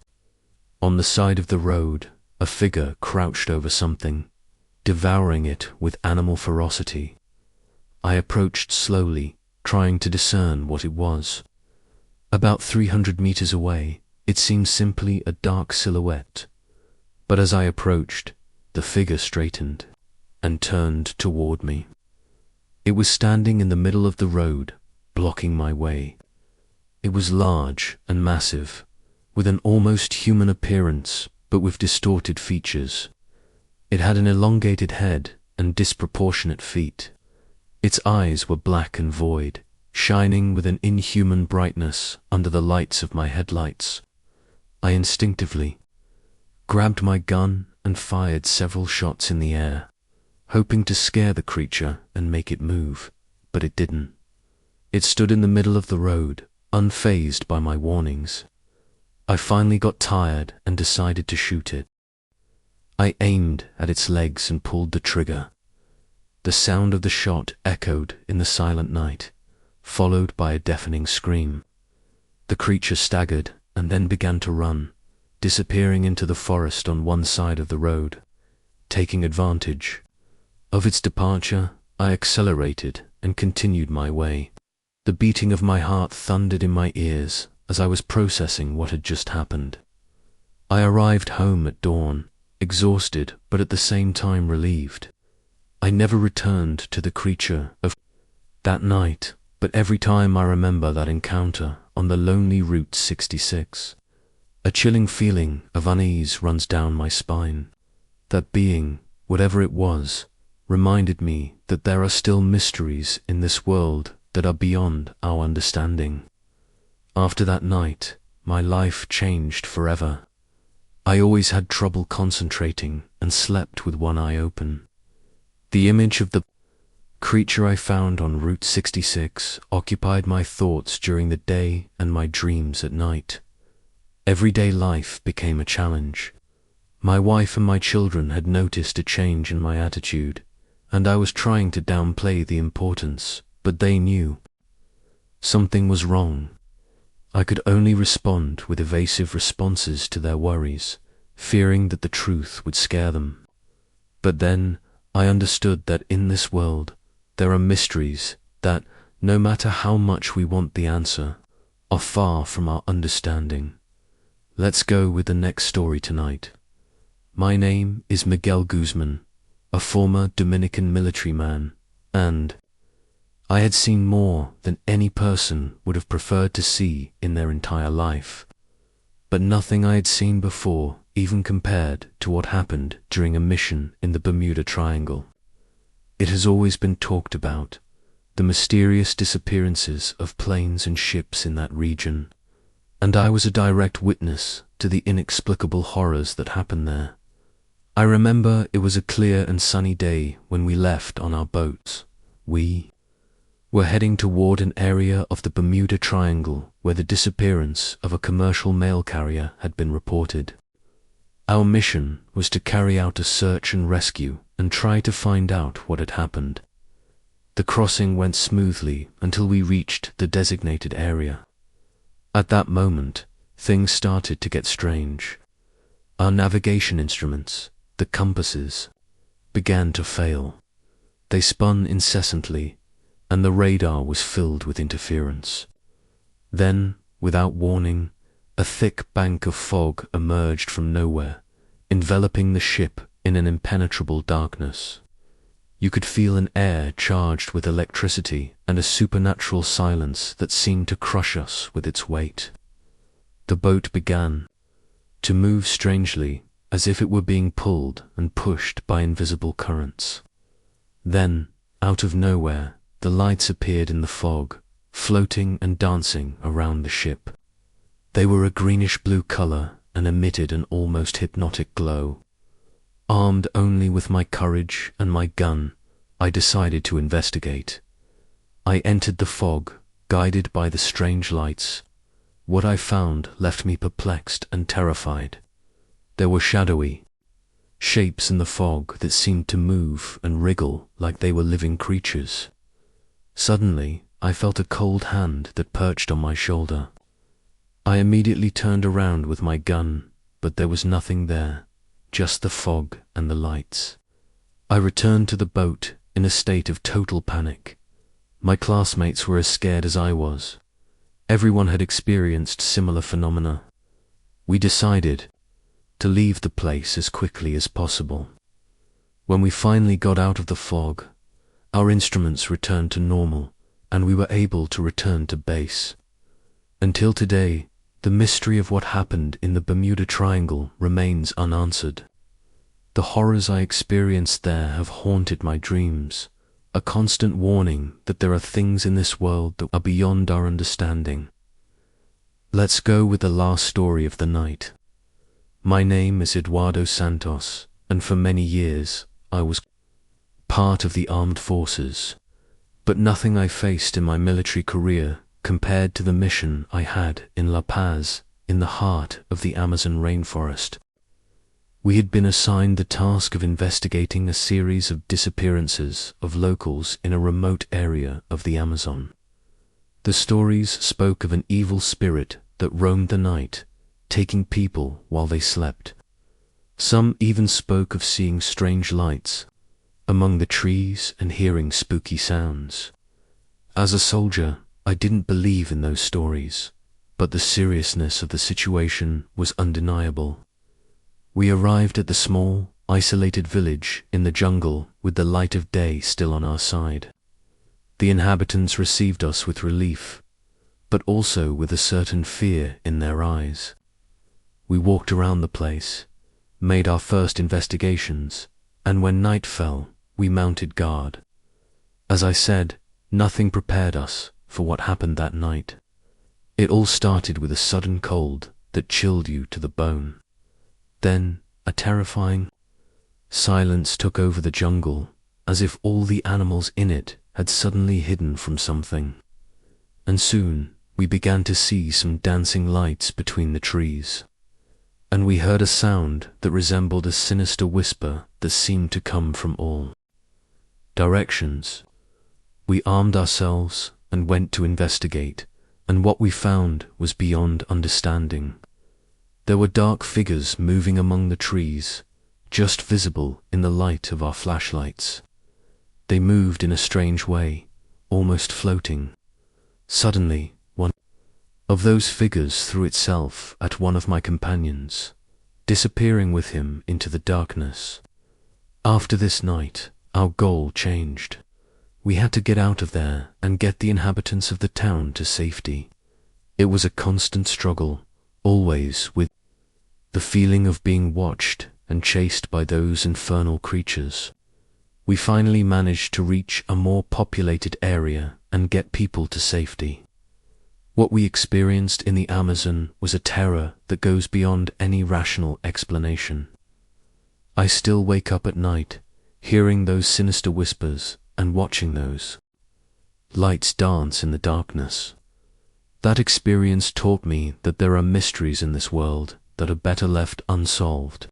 On the side of the road, a figure crouched over something, devouring it with animal ferocity. I approached slowly, trying to discern what it was. About 300 meters away, it seemed simply a dark silhouette, but as I approached, the figure straightened and turned toward me. It was standing in the middle of the road, blocking my way. It was large and massive, with an almost human appearance, but with distorted features. It had an elongated head and disproportionate feet. Its eyes were black and void, shining with an inhuman brightness under the lights of my headlights. I instinctively grabbed my gun and fired several shots in the air, hoping to scare the creature and make it move, but it didn't. It stood in the middle of the road, unfazed by my warnings. I finally got tired and decided to shoot it. I aimed at its legs and pulled the trigger. The sound of the shot echoed in the silent night, followed by a deafening scream. The creature staggered and then began to run, disappearing into the forest on one side of the road. Taking advantage of its departure, I accelerated and continued my way. The beating of my heart thundered in my ears as I was processing what had just happened. I arrived home at dawn, exhausted but at the same time relieved. I never returned to the creature of that night, but every time I remember that encounter on the lonely Route 66, a chilling feeling of unease runs down my spine. That being, whatever it was, reminded me that there are still mysteries in this world that are beyond our understanding. After that night, my life changed forever. I always had trouble concentrating and slept with one eye open. The image of the creature I found on Route 66 occupied my thoughts during the day and my dreams at night. Everyday life became a challenge. My wife and my children had noticed a change in my attitude, and I was trying to downplay the importance, but they knew something was wrong. I could only respond with evasive responses to their worries, fearing that the truth would scare them. But then I understood that in this world, there are mysteries that, no matter how much we want the answer, are far from our understanding. Let's go with the next story tonight. My name is Miguel Guzman, a former Dominican military man, and I had seen more than any person would have preferred to see in their entire life. But nothing I had seen before even compared to what happened during a mission in the Bermuda Triangle. It has always been talked about, the mysterious disappearances of planes and ships in that region, and I was a direct witness to the inexplicable horrors that happened there. I remember it was a clear and sunny day when we left on our boats. We were heading toward an area of the Bermuda Triangle where the disappearance of a commercial mail carrier had been reported. Our mission was to carry out a search and rescue and try to find out what had happened. The crossing went smoothly until we reached the designated area. At that moment, things started to get strange. Our navigation instruments, the compasses, began to fail. They spun incessantly, and the radar was filled with interference. Then, without warning, a thick bank of fog emerged from nowhere, enveloping the ship in an impenetrable darkness. You could feel an air charged with electricity and a supernatural silence that seemed to crush us with its weight. The boat began to move strangely, as if it were being pulled and pushed by invisible currents. Then, out of nowhere, the lights appeared in the fog, floating and dancing around the ship. They were a greenish-blue color and emitted an almost hypnotic glow. Armed only with my courage and my gun, I decided to investigate. I entered the fog, guided by the strange lights. What I found left me perplexed and terrified. There were shadowy shapes in the fog that seemed to move and wriggle like they were living creatures. Suddenly, I felt a cold hand that perched on my shoulder. I immediately turned around with my gun, but there was nothing there, just the fog and the lights. I returned to the boat in a state of total panic. My classmates were as scared as I was. Everyone had experienced similar phenomena. We decided to leave the place as quickly as possible. When we finally got out of the fog, our instruments returned to normal, and we were able to return to base. Until today, the mystery of what happened in the Bermuda Triangle remains unanswered. The horrors I experienced there have haunted my dreams, a constant warning that there are things in this world that are beyond our understanding. Let's go with the last story of the night. My name is Eduardo Santos, and for many years I was part of the armed forces, but nothing I faced in my military career compared to the mission I had in La Paz, in the heart of the Amazon rainforest. We had been assigned the task of investigating a series of disappearances of locals in a remote area of the Amazon. The stories spoke of an evil spirit that roamed the night, taking people while they slept. Some even spoke of seeing strange lights among the trees and hearing spooky sounds. As a soldier, I didn't believe in those stories, but the seriousness of the situation was undeniable. We arrived at the small, isolated village in the jungle with the light of day still on our side. The inhabitants received us with relief, but also with a certain fear in their eyes. We walked around the place, made our first investigations, and when night fell, we mounted guard. As I said, nothing prepared us for what happened that night. It all started with a sudden cold that chilled you to the bone. Then, a terrifying silence took over the jungle, as if all the animals in it had suddenly hidden from something. And soon we began to see some dancing lights between the trees. And we heard a sound that resembled a sinister whisper that seemed to come from all directions. We armed ourselves and went to investigate, and what we found was beyond understanding. There were dark figures moving among the trees, just visible in the light of our flashlights. They moved in a strange way, almost floating. Suddenly, one of those figures threw itself at one of my companions, disappearing with him into the darkness. After this night, our goal changed. We had to get out of there and get the inhabitants of the town to safety. It was a constant struggle, always with the feeling of being watched and chased by those infernal creatures. We finally managed to reach a more populated area and get people to safety. What we experienced in the Amazon was a terror that goes beyond any rational explanation. I still wake up at night, hearing those sinister whispers and watching those lights dance in the darkness. That experience taught me that there are mysteries in this world that are better left unsolved.